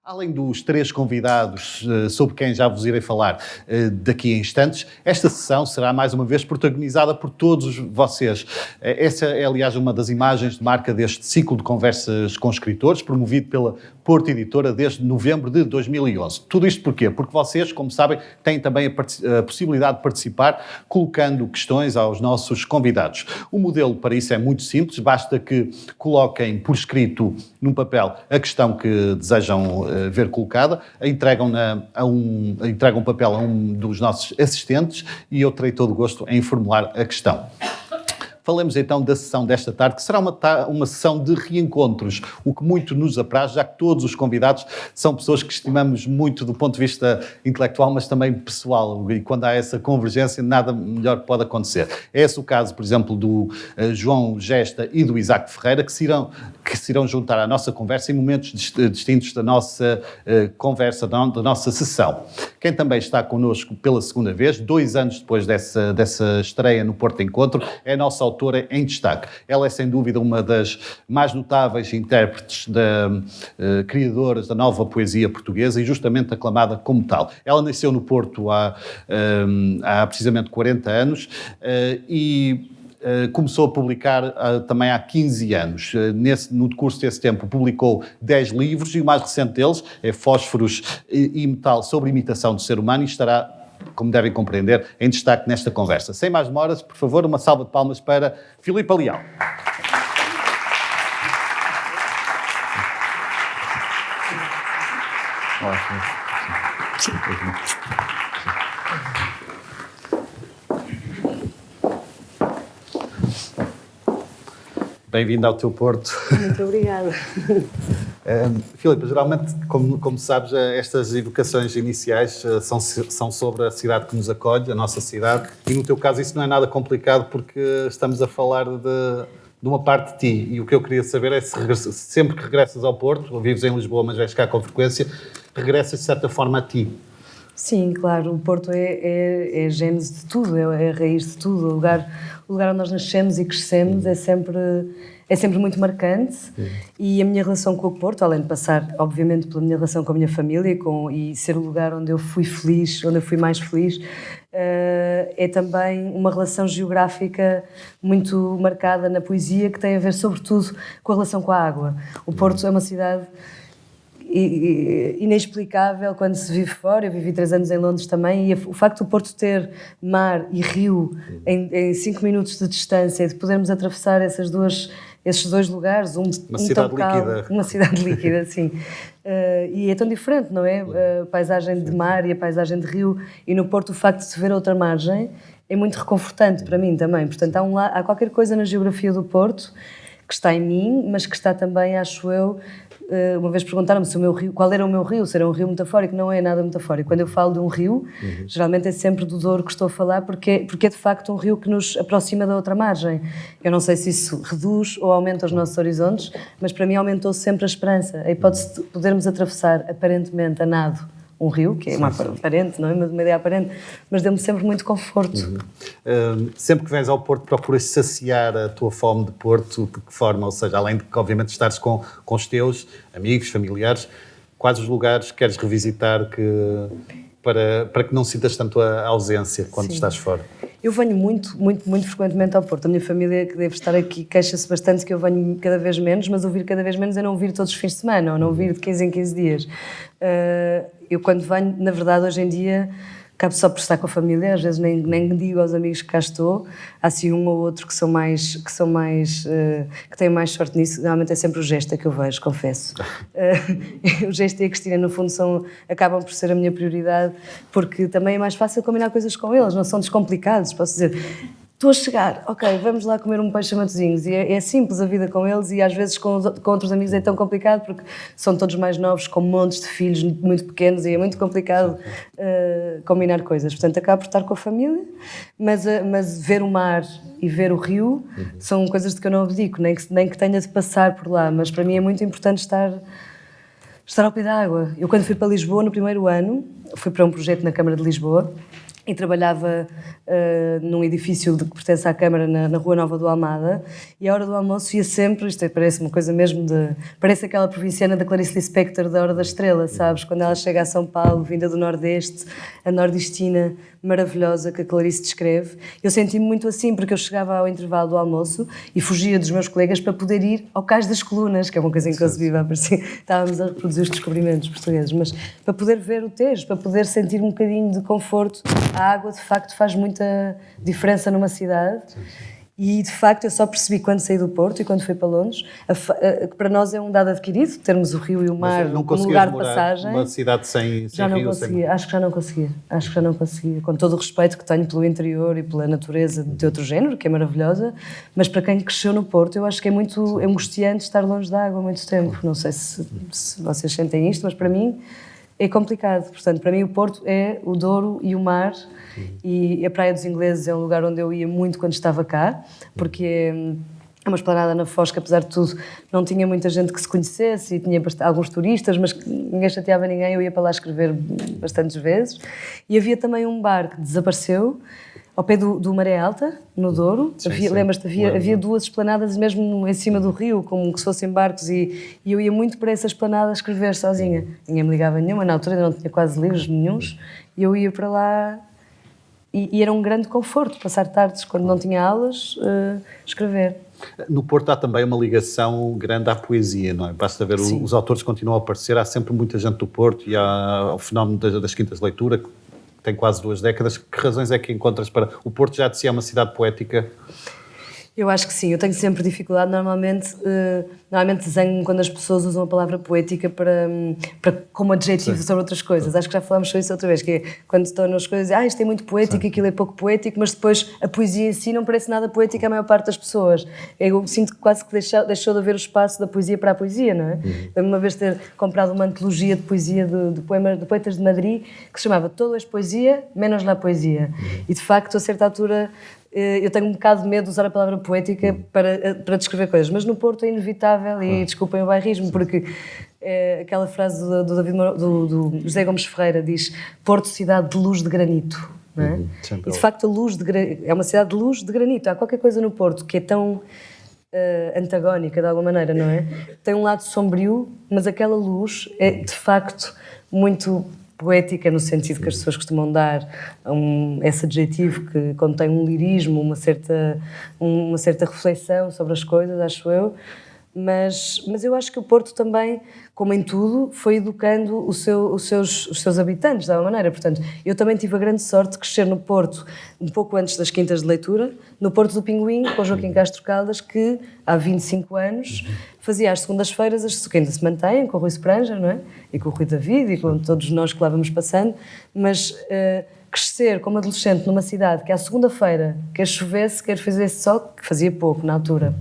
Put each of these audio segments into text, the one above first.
Além dos três convidados sobre quem já vos irei falar daqui a instantes, esta sessão será mais uma vez protagonizada por todos vocês. Essa é, aliás, uma das imagens de marca deste ciclo de conversas com escritores, promovido pela Porto Editora desde novembro de 2011. Tudo isto porquê? Porque vocês, como sabem, têm também a possibilidade de participar colocando questões aos nossos convidados. O modelo para isso é muito simples, basta que coloquem por escrito num papel a questão que desejam ver colocada, entregam o papel a um dos nossos assistentes e eu terei todo o gosto em formular a questão. Falemos então da sessão desta tarde, que será uma sessão de reencontros, o que muito nos apraz, já que todos os convidados são pessoas que estimamos muito do ponto de vista intelectual, mas também pessoal, e quando há essa convergência, nada melhor pode acontecer. É esse o caso, por exemplo, do João Gesta e do Isaac Ferreira, que se irão juntar à nossa conversa em momentos distintos da nossa conversa, da nossa sessão. Quem também está connosco pela segunda vez, 2 anos depois dessa estreia no Porto Encontro, é a nossa autora em destaque. Ela é, sem dúvida, uma das mais notáveis intérpretes criadoras da nova poesia portuguesa e justamente aclamada como tal. Ela nasceu no Porto há precisamente 40 anos e começou a publicar também há 15 anos. No decurso desse tempo publicou 10 livros e o mais recente deles é Fósforos e Metal sobre imitação do ser humano e estará, como devem compreender, em destaque nesta conversa. Sem mais demoras, por favor, uma salva de palmas para Filipe Leão. Bem-vindo ao teu Porto. Muito obrigada. Filipe, geralmente, como sabes, estas evocações iniciais são sobre a cidade que nos acolhe, a nossa cidade, e no teu caso isso não é nada complicado porque estamos a falar de uma parte de ti, e o que eu queria saber é se sempre que regressas ao Porto, ou vives em Lisboa, mas vais cá com frequência, regressas de certa forma a ti. Sim, claro, o Porto é a gênese de tudo, é a raiz de tudo, o lugar onde nós nascemos e crescemos é sempre muito marcante. Sim. E a minha relação com o Porto, além de passar, obviamente, pela minha relação com a minha família e ser o lugar onde eu fui feliz, onde eu fui mais feliz, é também uma relação geográfica muito marcada na poesia que tem a ver, sobretudo, com a relação com a água. O Porto é uma cidade inexplicável quando se vive fora. Eu vivi 3 anos em Londres também, e o facto do Porto ter mar e rio em 5 minutos de distância e de podermos atravessar esses dois lugares, uma cidade líquida. Uma cidade líquida, sim. E é tão diferente, não é? A paisagem de mar e a paisagem de rio, e no Porto o facto de se ver a outra margem é muito reconfortante para mim também. Portanto, há qualquer coisa na geografia do Porto que está em mim, mas que está também, acho eu. Uma vez perguntaram-me se qual era o meu rio, se era um rio metafórico. Não é nada metafórico. Quando eu falo de um rio, geralmente é sempre do Douro que estou a falar, porque é de facto um rio que nos aproxima da outra margem. Eu não sei se isso reduz ou aumenta os nossos horizontes, mas para mim aumentou sempre a esperança. A hipótese de podermos atravessar aparentemente a nado um rio, que é uma aparente, não é? Uma ideia aparente, mas deu-me sempre muito conforto. Sempre que vens ao Porto, procuras saciar a tua fome de Porto, de que forma? Ou seja, além de que, obviamente, estares com os teus amigos, familiares, quais os lugares queres revisitar para que não sintas tanto a ausência quando estás fora? Eu venho muito frequentemente ao Porto. A minha família, que deve estar aqui, queixa-se bastante que eu venho cada vez menos, mas o vir cada vez menos é não vir todos os fins de semana, ou não vir de 15 em 15 dias. Eu quando venho, na verdade, hoje em dia, acabo só por estar com a família, às vezes nem digo aos amigos que cá estou. Há assim um ou outro que têm mais sorte nisso. Normalmente é sempre o Gesta que eu vejo, confesso. O Gesta e a Cristina, no fundo, acabam por ser a minha prioridade, porque também é mais fácil combinar coisas com eles, não são descomplicados, posso dizer. Estou a chegar, ok, vamos lá comer um peixe a Matosinhos. E é simples a vida com eles, e às vezes com outros amigos é tão complicado porque são todos mais novos, com montes de filhos muito pequenos, e é muito complicado combinar coisas. Portanto, acabo por estar com a família, mas ver o mar e ver o rio são coisas de que eu não abdico, nem que tenha de passar por lá, mas para mim é muito importante estar ao pé da água. Eu, quando fui para Lisboa no primeiro ano, fui para um projeto na Câmara de Lisboa, e trabalhava num edifício que pertence à Câmara na Rua Nova do Almada, e à hora do almoço ia sempre, isto parece uma coisa mesmo parece aquela provinciana da Clarice Lispector da Hora da Estrela, sabes? Quando ela chega a São Paulo, vinda do Nordeste, a nordestina maravilhosa que a Clarice descreve. Eu senti-me muito assim, porque eu chegava ao intervalo do almoço e fugia dos meus colegas para poder ir ao Cais das Colunas, que é uma coisa inconcebível, parecia estávamos a reproduzir os descobrimentos portugueses, mas para poder ver o Tejo, para poder sentir um bocadinho de conforto. A água, de facto, faz muita diferença numa cidade. E, de facto, eu só percebi quando saí do Porto e quando fui para Londres, que para nós é um dado adquirido, termos o rio e o mar como lugar de passagem. Uma cidade sem já não rio, conseguia, acho que já não conseguia. Com todo o respeito que tenho pelo interior e pela natureza de outro género, que é maravilhosa, mas para quem cresceu no Porto, eu acho que é muito angustiante estar longe da água há muito tempo. Não sei se vocês sentem isto, mas para mim é complicado. Portanto, para mim o Porto é o Douro e o mar. E a Praia dos Ingleses é um lugar onde eu ia muito quando estava cá, porque é uma esplanada na Foz que, apesar de tudo, não tinha muita gente que se conhecesse e tinha alguns turistas, mas ninguém chateava ninguém, eu ia para lá escrever bastantes vezes. E havia também um bar que desapareceu, ao pé do Maré Alta, no Douro. Lembras-te, havia duas esplanadas mesmo em cima do rio, como se fossem barcos, e eu ia muito para essa esplanada escrever sozinha. Ninguém me ligava nenhuma, na altura ainda não tinha quase livros nenhuns, e eu ia para lá. E era um grande conforto passar tardes, quando não tinha aulas, escrever. No Porto há também uma ligação grande à poesia, não é? Basta ver, os autores continuam a aparecer, há sempre muita gente do Porto e há o fenómeno das quintas de leitura, que tem quase 2 décadas. Que razões é que encontras para... O Porto já de si é uma cidade poética? Eu acho que sim, eu tenho sempre dificuldade, normalmente desenho quando as pessoas usam a palavra poética como adjetivo sobre outras coisas. Acho que já falámos sobre isso outra vez, que é quando se tornam as coisas, isto é muito poético, aquilo é pouco poético, mas depois a poesia em si não parece nada poética à maior parte das pessoas. Eu sinto que quase que deixou de haver o espaço da poesia para a poesia, não é? Lembro-me uma vez ter comprado uma antologia de poesia de poetas de Madrid, que se chamava Todo és Poesia, menos la Poesia. E de facto, a certa altura, eu tenho um bocado de medo de usar a palavra poética para descrever coisas, mas no Porto é inevitável, e desculpem o bairrismo, porque aquela frase do José Gomes Ferreira diz Porto, cidade de luz de granito, não é? E de facto é uma cidade de luz de granito. Há qualquer coisa no Porto que é tão antagónica de alguma maneira, não é? Tem um lado sombrio, mas aquela luz é de facto muito poética, no sentido que as pessoas costumam dar esse adjetivo que contém um lirismo, uma certa reflexão sobre as coisas, acho eu. Mas eu acho que o Porto também, como em tudo, foi educando os seus habitantes, de alguma maneira. Portanto, eu também tive a grande sorte de crescer no Porto, um pouco antes das quintas de leitura, no Porto do Pinguim, com Joaquim Castro Caldas, que há 25 anos fazia às segundas-feiras, que ainda se mantêm, com o Rui Spranger, não é? E com o Rui David e com todos nós que lá vamos passando, mas crescer como adolescente numa cidade que à segunda-feira, quer chovesse, quer fizesse sol, que fazia pouco na altura,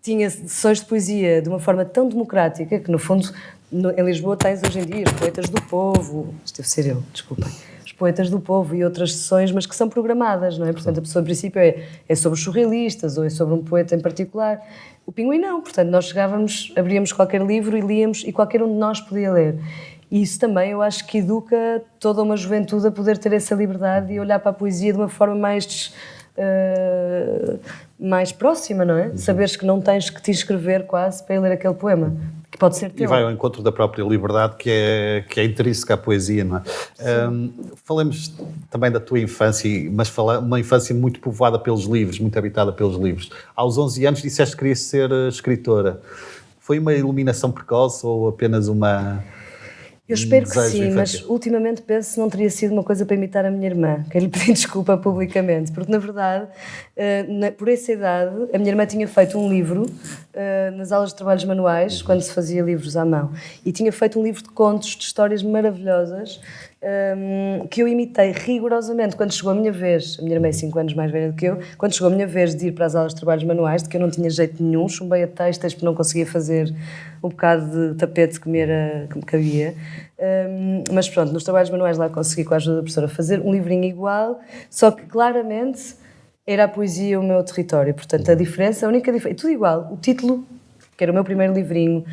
tinha sessões de poesia de uma forma tão democrática que, no fundo, em Lisboa tens hoje em dia os poetas do povo, isto deve ser eu, desculpem, os poetas do povo e outras sessões, mas que são programadas, não é? Portanto, a pessoa, em princípio, é sobre os surrealistas ou é sobre um poeta em particular. O Pinguim não, portanto, nós chegávamos, abríamos qualquer livro e líamos, e qualquer um de nós podia ler. E isso também eu acho que educa toda uma juventude a poder ter essa liberdade e olhar para a poesia de uma forma mais próxima, não é? Saberes que não tens que te inscrever quase para ler aquele poema, que pode ser teu. E vai ao encontro da própria liberdade que é intrínseca à poesia, não é? Falemos também da tua infância, mas uma infância muito povoada pelos livros, muito habitada pelos livros. Aos 11 anos disseste que querias ser escritora. Foi uma iluminação precoce ou apenas uma... Eu espero que sim, mas ultimamente penso que não teria sido uma coisa para imitar a minha irmã, que lhe pedi desculpa publicamente, porque na verdade, por essa idade, a minha irmã tinha feito um livro nas aulas de trabalhos manuais, quando se fazia livros à mão, e tinha feito um livro de contos, de histórias maravilhosas, que eu imitei rigorosamente quando chegou a minha vez. A minha irmã é 5 anos mais velha do que eu. Quando chegou a minha vez de ir para as aulas de trabalhos manuais, de que eu não tinha jeito nenhum, chumbei a textos porque não conseguia fazer o bocado de tapete que me cabia, mas pronto, nos trabalhos manuais lá consegui, com a ajuda da professora, fazer um livrinho igual, só que claramente era a poesia o meu território. Portanto, a única diferença, tudo igual, o título, que era o meu primeiro livrinho,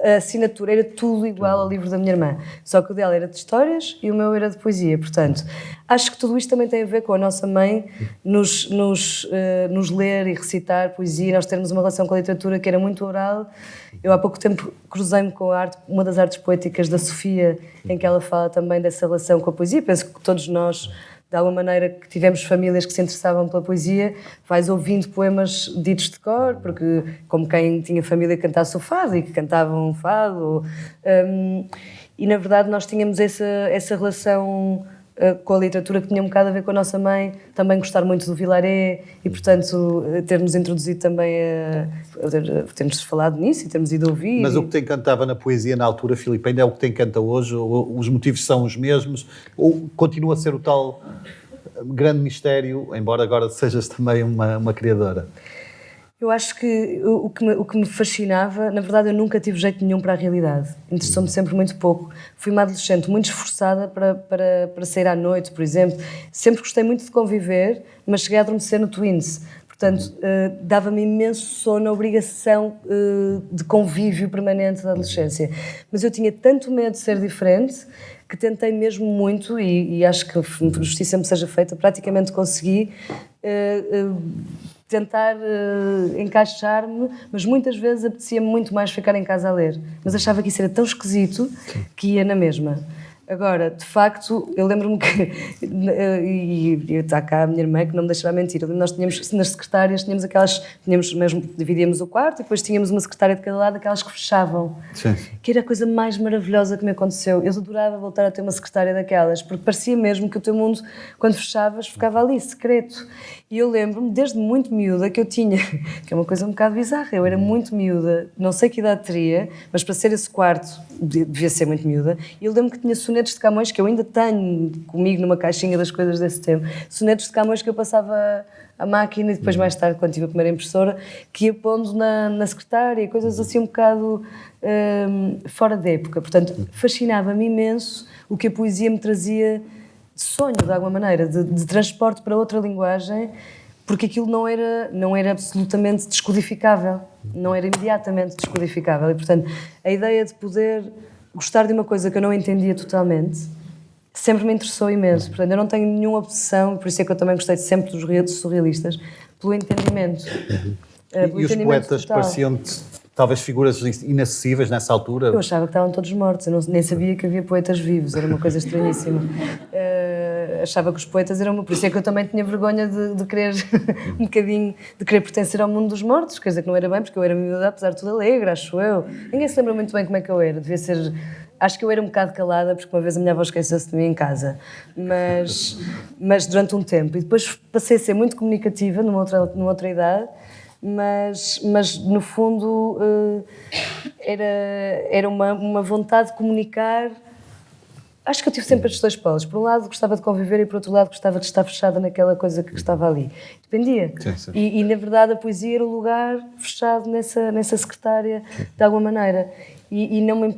a assinatura era tudo igual ao livro da minha irmã, só que o dela era de histórias e o meu era de poesia. Portanto, acho que tudo isto também tem a ver com a nossa mãe nos ler e recitar poesia, nós termos uma relação com a literatura que era muito oral. Eu há pouco tempo cruzei-me com a arte, uma das artes poéticas da Sofia, em que ela fala também dessa relação com a poesia. Penso que todos nós, de alguma maneira, que tivemos famílias que se interessavam pela poesia, vais ouvindo poemas ditos de cor, porque como quem tinha família que cantasse o fado e que cantavam um fado. E na verdade nós tínhamos essa relação com a literatura que tinha um bocado a ver com a nossa mãe, também gostar muito do Vilaré e, portanto, ter-nos introduzido também ter-nos falado nisso e termos ido ouvir. Mas o que te encantava na poesia na altura, Filipe, ainda é o que te encanta hoje? Ou os motivos são os mesmos? Ou continua a ser o tal grande mistério, embora agora sejas também uma criadora? Eu acho que o que me fascinava, na verdade eu nunca tive jeito nenhum para a realidade, interessou-me sempre muito pouco. Fui uma adolescente muito esforçada para sair à noite, por exemplo. Sempre gostei muito de conviver, mas cheguei a adormecer no Twins. Portanto, dava-me imenso sono, a obrigação de convívio permanente da adolescência. Mas eu tinha tanto medo de ser diferente que tentei mesmo muito, e acho que justiça me seja feita, praticamente consegui tentar encaixar-me, mas muitas vezes apetecia-me muito mais ficar em casa a ler. Mas achava que isso era tão esquisito que ia na mesma. Agora, de facto, eu lembro-me que, e está cá a minha irmã que não me deixará mentir, nós tínhamos, nas secretárias, tínhamos mesmo, dividíamos o quarto e depois tínhamos uma secretária de cada lado, aquelas que fechavam. Sim. Que era a coisa mais maravilhosa que me aconteceu. Eu adorava voltar a ter uma secretária daquelas, porque parecia mesmo que o teu mundo, quando fechavas, ficava ali, secreto. E eu lembro-me, desde muito miúda, que eu tinha, que é uma coisa um bocado bizarra, eu era muito miúda, não sei que idade teria, mas para ser esse quarto, devia ser muito miúda, e eu lembro que tinha sonetos de Camões, que eu ainda tenho comigo numa caixinha das coisas desse tempo, sonetos de Camões que eu passava à máquina e depois mais tarde, quando tive a primeira impressora, que ia pondo na secretária, coisas assim um bocado fora da época. Portanto, fascinava-me imenso o que a poesia me trazia de sonho, de alguma maneira, de transporte para outra linguagem, porque aquilo não era absolutamente descodificável, não era imediatamente descodificável. E, portanto, a ideia de poder gostar de uma coisa que eu não entendia totalmente sempre me interessou imenso. Portanto, eu não tenho nenhuma obsessão, por isso é que eu também gostei sempre dos surrealistas, pelo entendimento. E os poetas pareciam-te talvez figuras inacessíveis nessa altura? Eu achava que estavam todos mortos, eu nem sabia que havia poetas vivos, era uma coisa estranhíssima. Achava que os poetas eram... Por isso é que eu também tinha vergonha de querer um bocadinho, de querer pertencer ao mundo dos mortos, quer dizer que não era bem, porque eu era miúda, apesar de tudo alegre, acho eu. Ninguém se lembra muito bem como é que eu era, devia ser... Acho que eu era um bocado calada, porque uma vez a minha avó esqueceu-se de mim em casa, mas durante um tempo. E depois passei a ser muito comunicativa numa outra idade, mas no fundo era uma vontade de comunicar. Acho que eu tive sempre estes dois polos. Por um lado gostava de conviver e por outro lado gostava de estar fechada naquela coisa que estava ali. Dependia. Sim. E na verdade a poesia era o lugar fechado nessa secretária, de alguma maneira. E não me...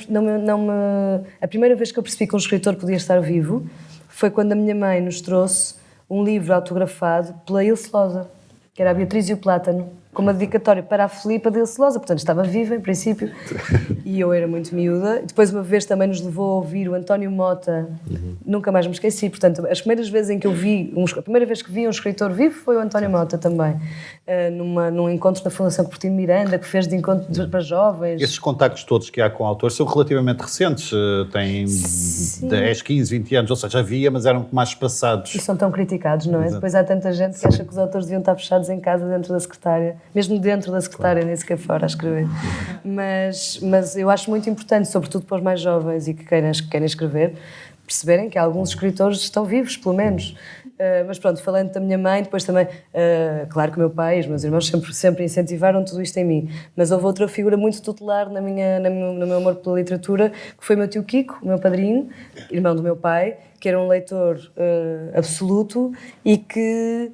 A primeira vez que eu percebi que um escritor podia estar vivo foi quando a minha mãe nos trouxe um livro autografado pela Ilse Loza, que era a Beatriz e o Plátano, com uma dedicatória para a Filipa de Ilse Loza, portanto estava viva em princípio, e eu era muito miúda. Depois uma vez também nos levou a ouvir o António Mota, nunca mais me esqueci, portanto as primeiras vezes em que eu vi, a primeira vez que vi um escritor vivo foi o António Mota também, num encontro da Fundação Coutinho Miranda, que fez de encontro para jovens. Esses contactos todos que há com autores são relativamente recentes, têm 10, 15, 20 anos, ou seja, havia, mas eram mais espaçados. E são tão criticados, não é? Exato. Depois há tanta gente que acha que os autores deviam estar fechados em casa dentro da secretária, mesmo dentro da secretária, nem sequer fora a escrever. Mas eu acho muito importante, sobretudo para os mais jovens e que querem escrever, perceberem que alguns escritores estão vivos, pelo menos. Mas pronto, falando da minha mãe, depois também, claro que o meu pai e os meus irmãos sempre incentivaram tudo isto em mim, mas houve outra figura muito tutelar no meu amor pela literatura, que foi o meu tio Kiko, o meu padrinho, irmão do meu pai, que era um leitor absoluto e que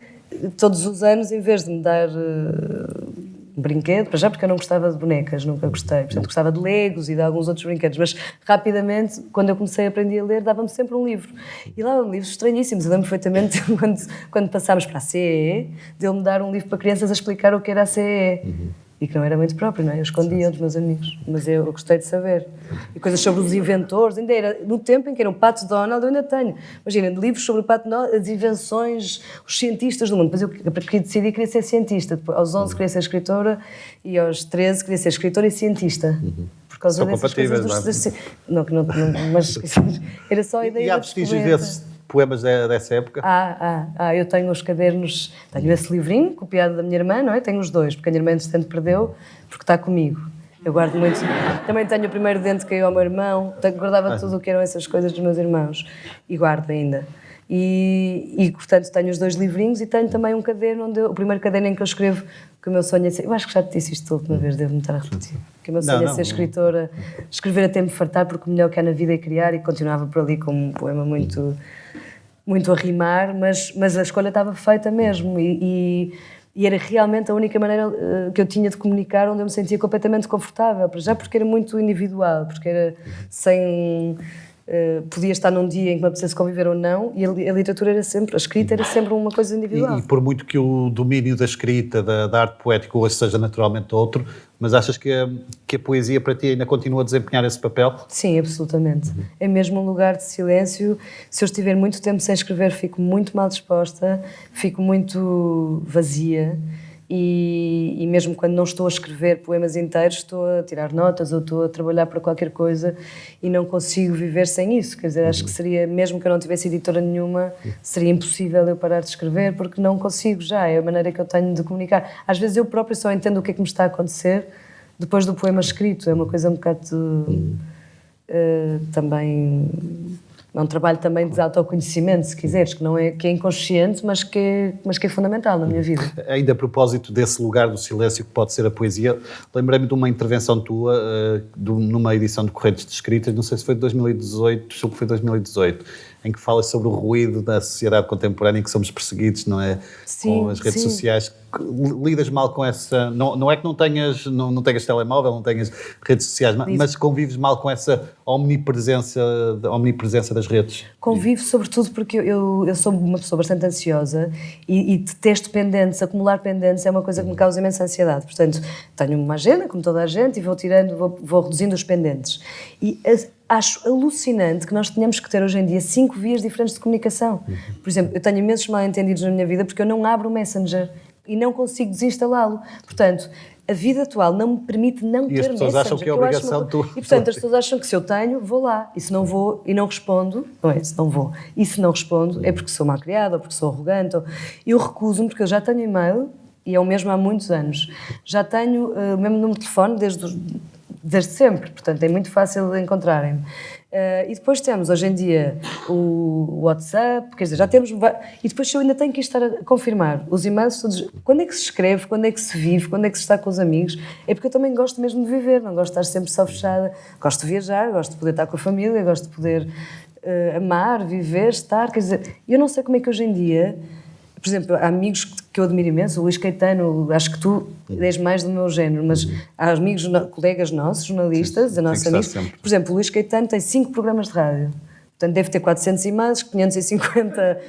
todos os anos, em vez de me dar um brinquedo, para já porque eu não gostava de bonecas, nunca gostei, portanto gostava de Legos e de alguns outros brinquedos, mas rapidamente, quando eu comecei a aprender a ler, dava-me sempre um livro. E lá eram livros estranhíssimos. Eu lembro perfeitamente quando passámos para a CEE, de ele me dar um livro para crianças a explicar o que era a CEE. E que não era muito próprio, não é? Eu escondia dos meus amigos, mas eu gostei de saber. E coisas sobre os inventores, ainda era no tempo em que era o Pato Donald, eu ainda tenho. Imagina, livros sobre o Pato Donald, as invenções, os cientistas do mundo. Depois eu decidi que queria ser cientista. Depois, aos 11 queria ser escritora e aos 13 queria ser escritora e cientista. Por causa São dessas coisas não é? não, mas era só a ideia E há da vestígios descoberta. desses poemas dessa época? Eu tenho os cadernos, tenho esse livrinho copiado da minha irmã, não é? Tenho os dois, porque a minha irmã entretanto perdeu, porque está comigo. Eu guardo muito. Também tenho o primeiro dente que caiu ao meu irmão, guardava tudo o que eram essas coisas dos meus irmãos e guardo ainda. E portanto tenho os 2 livrinhos e tenho também um caderno onde o primeiro caderno em que eu escrevo que o meu sonho é ser, eu acho que já te disse isto a última vez, devo-me estar a repetir, que o meu sonho é ser escritora, escrever até me fartar, porque o melhor que há na vida é criar, e continuava por ali com um poema muito a rimar, mas a escolha estava feita mesmo e era realmente a única maneira que eu tinha de comunicar onde eu me sentia completamente confortável, já porque era muito individual, porque era sem... podia estar num dia em que me apetecesse conviver ou não, e a literatura era sempre, a escrita era sempre uma coisa individual. E por muito que o domínio da escrita, da arte poética hoje seja naturalmente outro, mas achas que a poesia para ti ainda continua a desempenhar esse papel? Sim, absolutamente. É mesmo um lugar de silêncio. Se eu estiver muito tempo sem escrever, fico muito mal disposta, fico muito vazia. E mesmo quando não estou a escrever poemas inteiros, estou a tirar notas ou estou a trabalhar para qualquer coisa e não consigo viver sem isso. Quer dizer, acho que seria, mesmo que eu não tivesse editora nenhuma, seria impossível eu parar de escrever, porque não consigo já, é a maneira que eu tenho de comunicar. Às vezes eu própria só entendo o que é que me está a acontecer depois do poema escrito, é uma coisa um bocado também... É um trabalho também de autoconhecimento, se quiseres, que é inconsciente, mas que é fundamental na minha vida. Ainda a propósito desse lugar do silêncio que pode ser a poesia, lembrei-me de uma intervenção tua numa edição de Correntes de Escritas, não sei se foi de 2018, acho que foi 2018, em que falas sobre o ruído da sociedade contemporânea, em que somos perseguidos, não é? Sim, com as redes sim. sociais. Lidas mal com essa... Não é que não tenhas telemóvel, não tenhas redes sociais, mas convives mal com essa omnipresença das redes. Convivo sobretudo porque eu sou uma pessoa bastante ansiosa e detesto pendentes. Acumular pendentes é uma coisa que me causa imensa ansiedade. Portanto, tenho uma agenda, como toda a gente, e vou reduzindo os pendentes. E acho alucinante que nós tenhamos que ter hoje em dia 5 vias diferentes de comunicação. Por exemplo, eu tenho imensos mal-entendidos na minha vida porque eu não abro o Messenger e não consigo desinstalá-lo. Portanto, a vida atual não me permite não ter Messenger. E as pessoas acham que é obrigação tua. E, portanto, as pessoas acham que se eu tenho, vou lá. E se não vou e não respondo, não é, se não vou. E se não respondo, é porque sou mal criada, ou porque sou arrogante. Eu recuso-me, porque eu já tenho e-mail, e é o mesmo há muitos anos. Já tenho o mesmo número de telefone desde sempre, portanto é muito fácil de encontrarem-me. E depois temos, hoje em dia, o WhatsApp, quer dizer, já temos... E depois eu ainda tenho que estar a confirmar os e-mails todos. Quando é que se escreve, quando é que se vive, quando é que se está com os amigos? É porque eu também gosto mesmo de viver, não gosto de estar sempre só fechada. Gosto de viajar, gosto de poder estar com a família, gosto de poder amar, viver, estar... Quer dizer, eu não sei como é que hoje em dia... Por exemplo, há amigos que eu admiro imenso, o Luís Caetano, acho que tu és mais do meu género, mas há amigos, colegas nossos, jornalistas, sim, nossos amigos. Por exemplo, o Luís Caetano tem 5 programas de rádio. Portanto, deve ter 400 e-mails, 550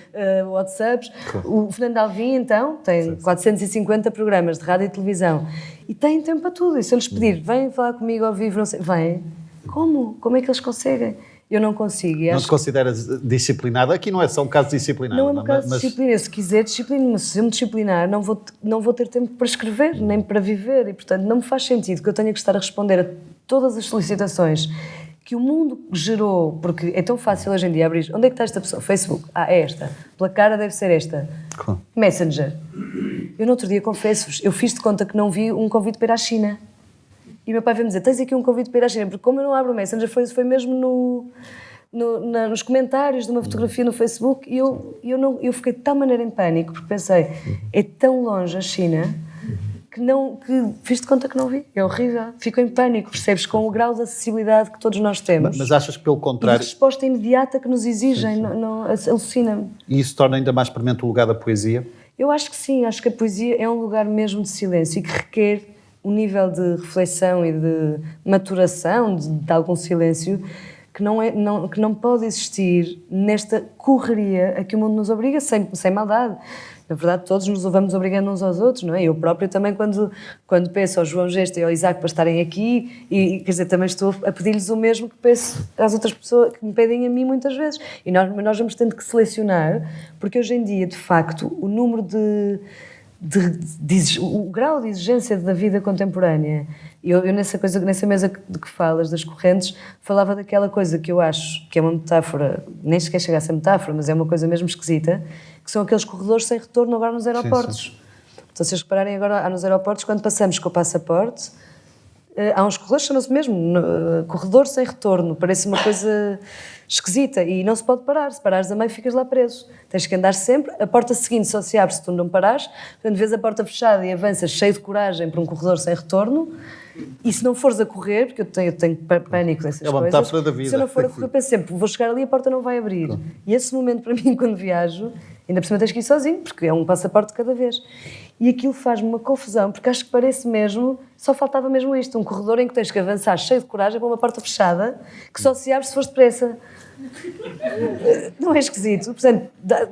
WhatsApps. Claro. O Fernando Alvim, então, tem 450 programas de rádio e televisão. E tem tempo para tudo. E se eu lhes pedir, vêm falar comigo ao vivo, não sei, vêm. Como? Como é que eles conseguem? Eu não consigo. Não te consideras disciplinada? Aqui não é só um caso de disciplinada. Não é um caso de disciplina. Se quiser disciplina-me, se eu me disciplinar, não vou ter tempo para escrever, nem para viver. E, portanto, não me faz sentido que eu tenha que estar a responder a todas as solicitações que o mundo gerou, porque é tão fácil hoje em dia abrir. Onde é que está esta pessoa? Facebook. É esta. Pela cara deve ser esta. Claro. Messenger. Eu no outro dia, confesso-vos, eu fiz de conta que não vi um convite para ir à China. E o meu pai veio-me dizer, tens aqui um convite para ir à China, porque como eu não abro o Messenger, foi mesmo nos comentários de uma fotografia no Facebook, e eu fiquei de tal maneira em pânico, porque pensei, é tão longe a China, que fiz de conta que não vi. É horrível. Fico em pânico, percebes? Com o grau de acessibilidade que todos nós temos. Mas achas que pelo contrário... E a resposta imediata que nos exigem, alucina-me. E isso torna ainda mais premente o lugar da poesia? Eu acho que sim, acho que a poesia é um lugar mesmo de silêncio e que requer um nível de reflexão e de maturação de algum silêncio que não pode existir nesta correria a que o mundo nos obriga, sem maldade. Na verdade, todos nos vamos obrigando uns aos outros, não é? Eu próprio também, quando peço ao João Gesta e ao Isaac para estarem aqui, e quer dizer, também estou a pedir-lhes o mesmo que peço às outras pessoas, que me pedem a mim muitas vezes. E nós vamos tendo que selecionar, porque hoje em dia, de facto, o número o grau de exigência da vida contemporânea. Eu nessa mesa de que falas, das correntes, falava daquela coisa que eu acho que é uma metáfora, nem sequer chega a ser metáfora, mas é uma coisa mesmo esquisita, que são aqueles corredores sem retorno agora nos aeroportos. Sim. Então, se vocês repararem agora nos aeroportos, quando passamos com o passaporte, há uns corredores que chamam-se mesmo corredor sem retorno, parece uma coisa esquisita e não se pode parar. Se parares a meio, ficas lá preso. Tens que andar sempre. A porta seguinte só se abre se tu não parares. Portanto, vês a porta fechada e avanças cheio de coragem para um corredor sem retorno. E se não fores a correr, porque eu tenho pânico dessas coisas... É uma metáfora da vida. Se eu não for a correr, penso sempre, vou chegar ali e a porta não vai abrir. E esse momento, para mim, quando viajo, ainda por cima tens que ir sozinho, porque é um passaporte de cada vez. E aquilo faz-me uma confusão, porque acho que parece mesmo... Só faltava mesmo isto, um corredor em que tens que avançar cheio de coragem para uma porta fechada, que só se abre se fores depressa. Não é esquisito? Portanto,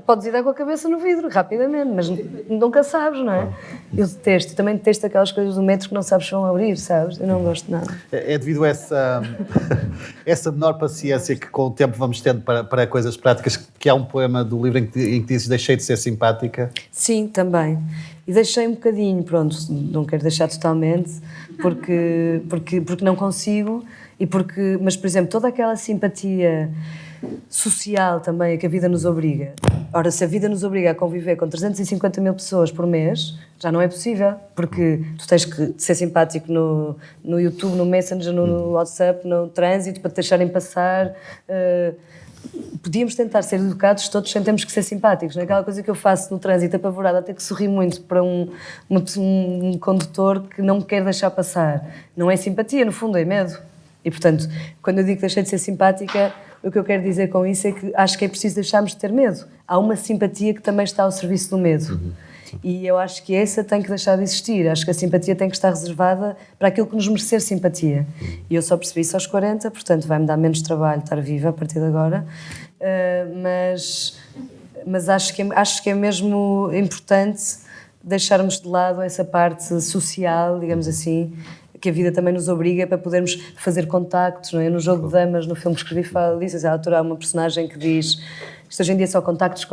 podes ir dar com a cabeça no vidro, rapidamente, mas nunca sabes, não é? Eu detesto, também detesto aquelas coisas do metro que não sabes se vão abrir, sabes? Eu não gosto de nada. É devido a essa menor paciência que com o tempo vamos tendo para coisas práticas, que há um poema do livro em que dizes deixei de ser simpática. Sim, também. E deixei um bocadinho, pronto, não quero deixar totalmente, porque não consigo, mas, por exemplo, toda aquela simpatia social também a que a vida nos obriga. Ora, se a vida nos obriga a conviver com 350 mil pessoas por mês, já não é possível, porque tu tens que ser simpático no YouTube, no Messenger, no WhatsApp, no trânsito, para te deixarem passar... Podíamos tentar ser educados todos sem termos que ser simpáticos, não é? Aquela coisa que eu faço no trânsito apavorada, ter que sorrir muito para um condutor que não me quer deixar passar. Não é simpatia, no fundo, é medo. E, portanto, quando eu digo que deixei de ser simpática, o que eu quero dizer com isso é que acho que é preciso deixarmos de ter medo. Há uma simpatia que também está ao serviço do medo. E eu acho que essa tem que deixar de existir. Acho que a simpatia tem que estar reservada para aquilo que nos merecer simpatia. E eu só percebi isso aos 40, portanto vai-me dar menos trabalho estar viva a partir de agora. Mas acho que é mesmo importante deixarmos de lado essa parte social, digamos assim, que a vida também nos obriga para podermos fazer contactos, não é? No Jogo de Damas, no filme que escrevi, fala disso. A autora há uma personagem que diz... Isto hoje em dia é só contactos,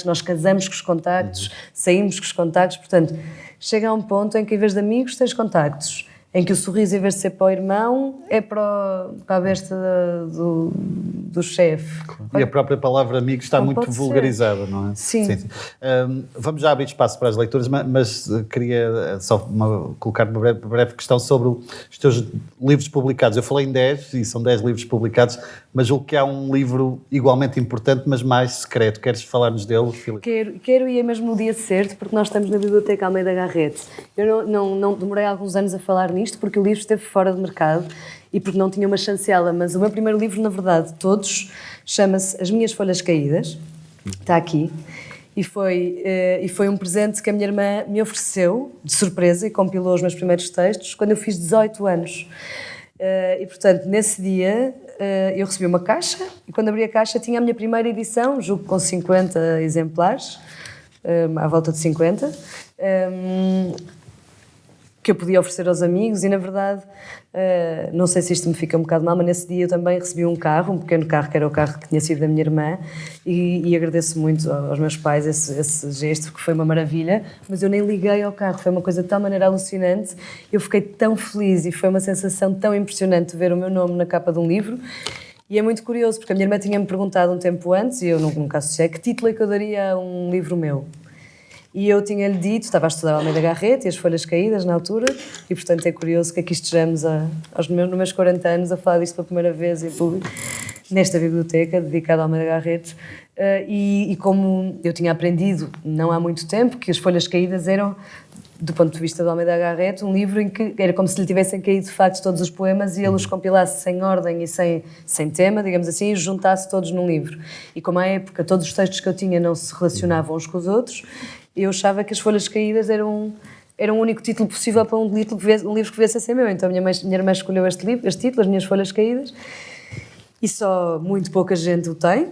nós casamos com os contactos, saímos com os contactos, portanto, chega a um ponto em que em vez de amigos tens contactos, em que o sorriso em vez de ser para o irmão é para a besta do chefe. E a própria palavra amigo está muito vulgarizada, não é? Sim. Vamos já abrir espaço para as leituras, mas queria só colocar uma breve questão sobre os teus livros publicados. Eu falei em 10, e são 10 livros publicados, mas julgo que há um livro igualmente importante, mas mais secreto. Queres falar-nos dele, Filipe? Quero ir mesmo no dia certo, porque nós estamos na Biblioteca Almeida Garrett. Eu não demorei alguns anos a falar nisto, porque o livro esteve fora de mercado e porque não tinha uma chancela, mas o meu primeiro livro, na verdade, de todos, chama-se As Minhas Folhas Caídas, está aqui, e foi um presente que a minha irmã me ofereceu, de surpresa, e compilou os meus primeiros textos, quando eu fiz 18 anos. E, portanto, nesse dia, eu recebi uma caixa, e quando abri a caixa tinha a minha primeira edição, julgo com 50 exemplares, à volta de 50, que eu podia oferecer aos amigos, e na verdade, não sei se isto me fica um bocado mal, mas nesse dia eu também recebi um pequeno carro, que era o carro que tinha sido da minha irmã, e agradeço muito aos meus pais esse gesto, porque foi uma maravilha, mas eu nem liguei ao carro, foi uma coisa de tal maneira alucinante, eu fiquei tão feliz e foi uma sensação tão impressionante ver o meu nome na capa de um livro. E é muito curioso, porque a minha irmã tinha-me perguntado um tempo antes, e eu nunca associei, que título é que eu daria a um livro meu. E eu tinha-lhe dito, estava a estudar Almeida Garrett e As Folhas Caídas na altura, e portanto é curioso que aqui estejamos nos meus 40 anos a falar disto pela primeira vez em público, nesta biblioteca dedicada a Almeida Garrett. E como eu tinha aprendido não há muito tempo que As Folhas Caídas eram, do ponto de vista de Almeida Garrett, um livro em que era como se lhe tivessem caído de facto todos os poemas e ele os compilasse sem ordem e sem tema, digamos assim, e os juntasse todos num livro. E como à época todos os textos que eu tinha não se relacionavam uns com os outros, eu achava que As Folhas Caídas eram o único título possível para um livro que viesse a ser meu. Então a minha irmã escolheu este título, As Minhas Folhas Caídas, e só muito pouca gente o tem.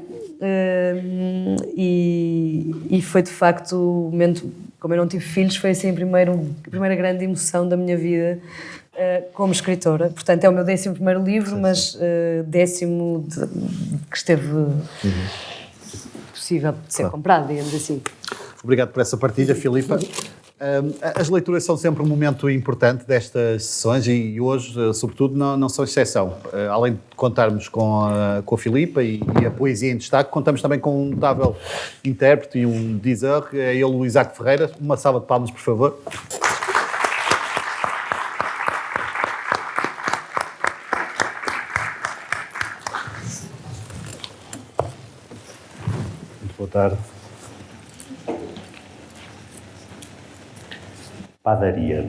e foi de facto o momento, como eu não tive filhos, foi assim a primeira grande emoção da minha vida como escritora. Portanto, é o meu 11º livro, mas 10º que esteve possível de ser comprado, digamos assim. Obrigado por essa partilha, Filipa. As leituras são sempre um momento importante destas sessões e hoje, sobretudo, não são exceção. Além de contarmos com a Filipa e a poesia em destaque, contamos também com um notável intérprete e um dizer, é ele, Luís Arco Ferreira. Uma salva de palmas, por favor. Muito boa tarde. Padaria.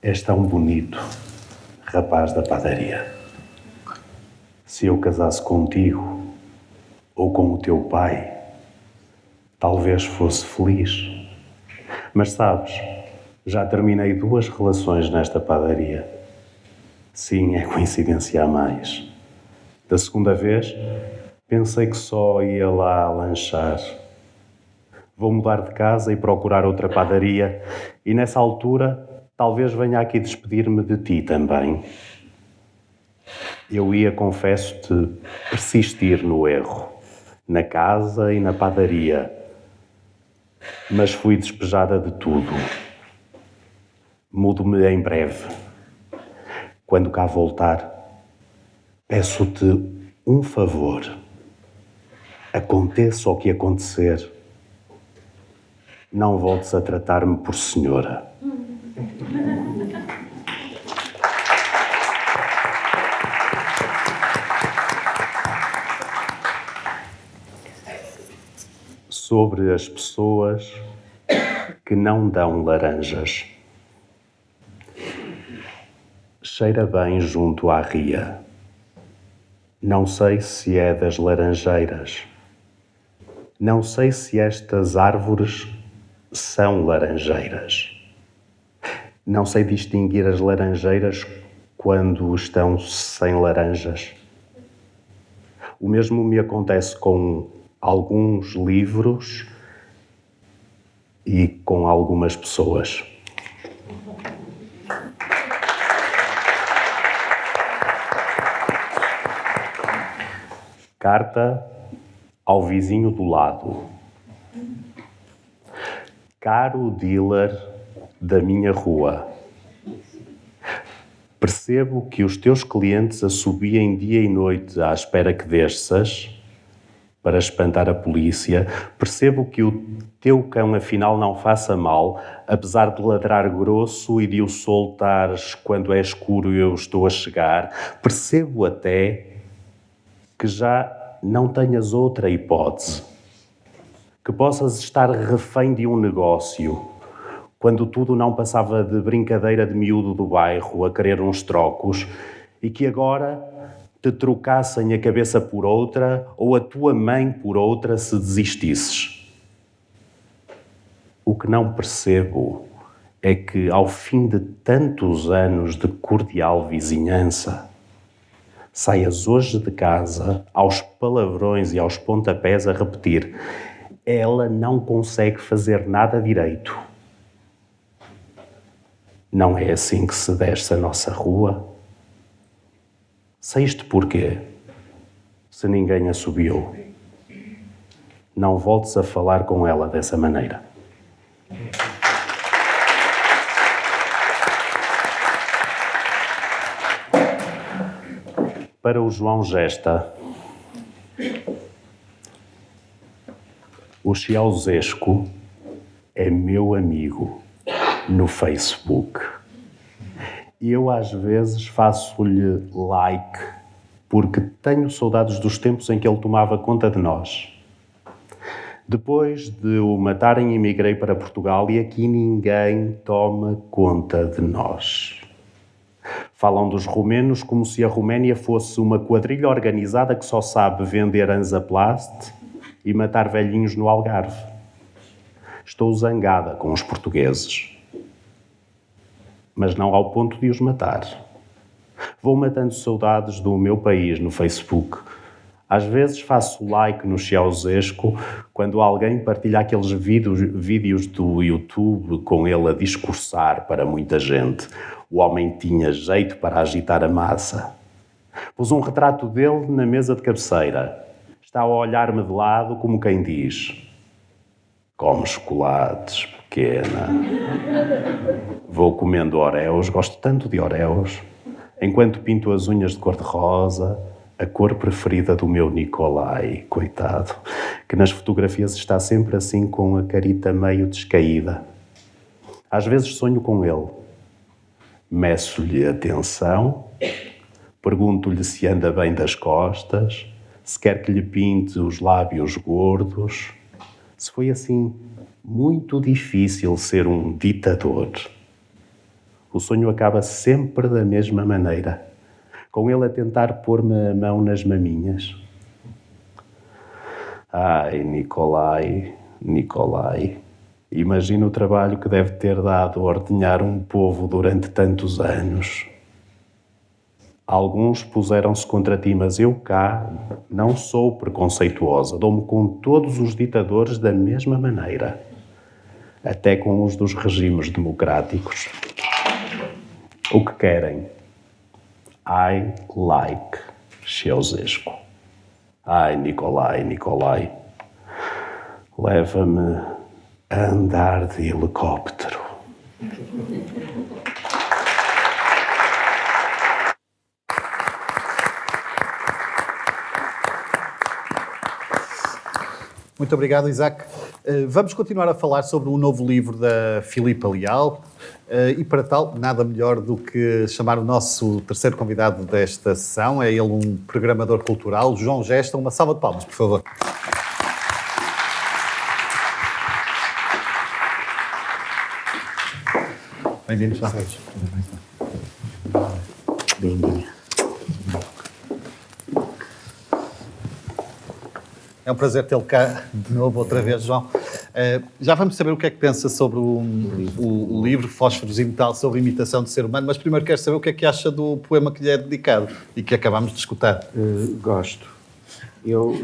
És tão bonito, rapaz da padaria. Se eu casasse contigo ou com o teu pai, talvez fosse feliz. Mas sabes, já terminei 2 relações nesta padaria. Sim, é coincidência a mais. Da segunda vez, pensei que só ia lá lanchar. Vou mudar de casa e procurar outra padaria e nessa altura talvez venha aqui despedir-me de ti também. Eu ia, confesso-te, persistir no erro, na casa e na padaria, mas fui despejada de tudo. Mudo-me em breve. Quando cá voltar, peço-te um favor. Aconteça o que acontecer, não voltes a tratar-me por senhora. Sobre as pessoas que não dão laranjas. Cheira bem junto à ria. Não sei se é das laranjeiras. Não sei se estas árvores são laranjeiras. Não sei distinguir as laranjeiras quando estão sem laranjas. O mesmo me acontece com alguns livros e com algumas pessoas. Carta ao vizinho do lado. Caro dealer da minha rua, percebo que os teus clientes assobiem dia e noite à espera que desças para espantar a polícia. Percebo que o teu cão afinal não faça mal, apesar de ladrar grosso e de o soltares quando é escuro e eu estou a chegar. Percebo até que já não tenhas outra hipótese, que possas estar refém de um negócio, quando tudo não passava de brincadeira de miúdo do bairro a querer uns trocos, e que agora te trocassem a cabeça por outra ou a tua mãe por outra se desistisses. O que não percebo é que, ao fim de tantos anos de cordial vizinhança, saias hoje de casa aos palavrões e aos pontapés a repetir: ela não consegue fazer nada direito. Não é assim que se desce a nossa rua? Saíste porquê? Se ninguém assobiou. Não voltes a falar com ela dessa maneira. Para o João Gesta. O Ceausescu é meu amigo no Facebook. E eu às vezes faço-lhe like porque tenho saudades dos tempos em que ele tomava conta de nós. Depois de o matarem, emigrei para Portugal e aqui ninguém toma conta de nós. Falam dos romenos como se a Roménia fosse uma quadrilha organizada que só sabe vender Hansaplast e matar velhinhos no Algarve. Estou zangada com os portugueses, mas não ao ponto de os matar. Vou matando saudades do meu país no Facebook. Às vezes faço like no Ceausescu quando alguém partilha aqueles vídeos do YouTube com ele a discursar para muita gente. O homem tinha jeito para agitar a massa. Pus um retrato dele na mesa de cabeceira. Está a olhar-me de lado como quem diz: come chocolates, pequena. Vou comendo Oreos, gosto tanto de Oreos, enquanto pinto as unhas de cor-de-rosa, a cor preferida do meu Nicolai, coitado, que nas fotografias está sempre assim com a carita meio descaída. Às vezes sonho com ele. Meço-lhe a tensão, pergunto-lhe se anda bem das costas, se quer que lhe pinte os lábios gordos. Se foi assim muito difícil ser um ditador. O sonho acaba sempre da mesma maneira, com ele a tentar pôr-me a mão nas maminhas. Ai, Nicolai, Nicolai, imagino o trabalho que deve ter dado ordenhar um povo durante tantos anos. Alguns puseram-se contra ti, mas eu cá não sou preconceituosa. Dou-me com todos os ditadores da mesma maneira, até com os dos regimes democráticos. O que querem? I like Ceausescu. Ai, Nicolai, Nicolai, leva-me a andar de helicóptero. Muito obrigado, Isaac. Vamos continuar a falar sobre um novo livro da Filipa Leal e, para tal, nada melhor do que chamar o nosso terceiro convidado desta sessão. É ele um programador cultural, João Gesta. Uma salva de palmas, por favor. Bem-vindo, João. Bem-vindo. É um prazer tê-lo cá de novo outra vez, João. Já vamos saber o que é que pensa sobre o livro Fósforos e Metal, sobre a imitação do ser humano, mas primeiro quero saber o que é que acha do poema que lhe é dedicado e que acabámos de escutar. Gosto. Eu...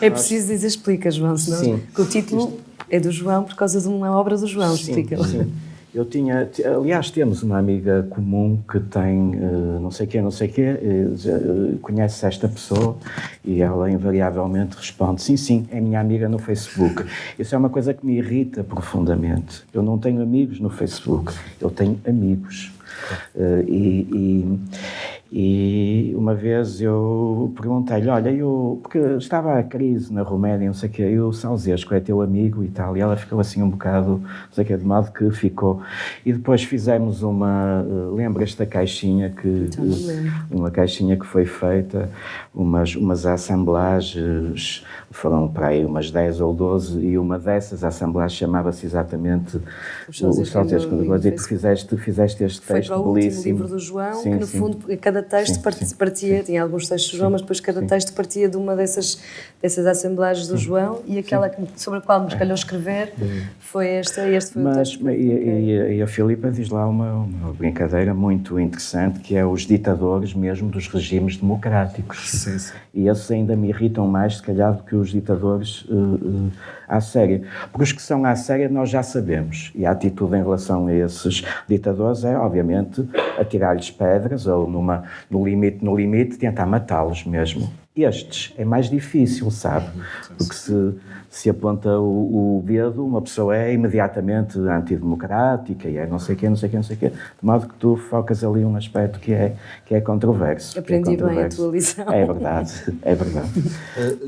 É preciso dizer, explica, João, senão Sim. que o título é do João por causa de uma obra do João, explica-lhe. Sim. Eu tinha, aliás, temos uma amiga comum que tem não sei quê, conhece esta pessoa e ela invariavelmente responde: sim, é minha amiga no Facebook. Isso é uma coisa que me irrita profundamente. Eu não tenho amigos no Facebook, eu tenho amigos. E uma vez eu perguntei-lhe: olha, porque estava a crise na Roménia, não sei o quê, e o Ceausescu é teu amigo e tal, e ela ficou assim um bocado, não sei o quê, de modo que ficou. E depois fizemos lembras da caixinha uma caixinha que foi feita, umas assemblagens, foram para aí umas 10 ou 12, e uma dessas assemblagens chamava-se exatamente o Ceausescu. E tu fizeste este Foi texto para o belíssimo. último livro do João, Sim, que no sim. fundo cada texto partia, tinha alguns textos do João, mas depois cada texto partia de uma dessas assemblagens do João, e aquela sobre a qual me calhou escrever foi esta, e este foi o texto. E a Filipa diz lá uma brincadeira muito interessante, que é os ditadores mesmo dos regimes democráticos. Sim. E esses ainda me irritam mais, se calhar, do que os ditadores à séria. Porque os que são à séria nós já sabemos, e a atitude em relação a esses ditadores é, obviamente, atirar-lhes pedras ou no limite tentar matá-los mesmo. Estes é mais difícil, sabe? Porque se aponta o dedo, uma pessoa é imediatamente antidemocrática e é não sei quê, de modo que tu focas ali um aspecto que é controverso. Aprendi bem a tua lição. É verdade.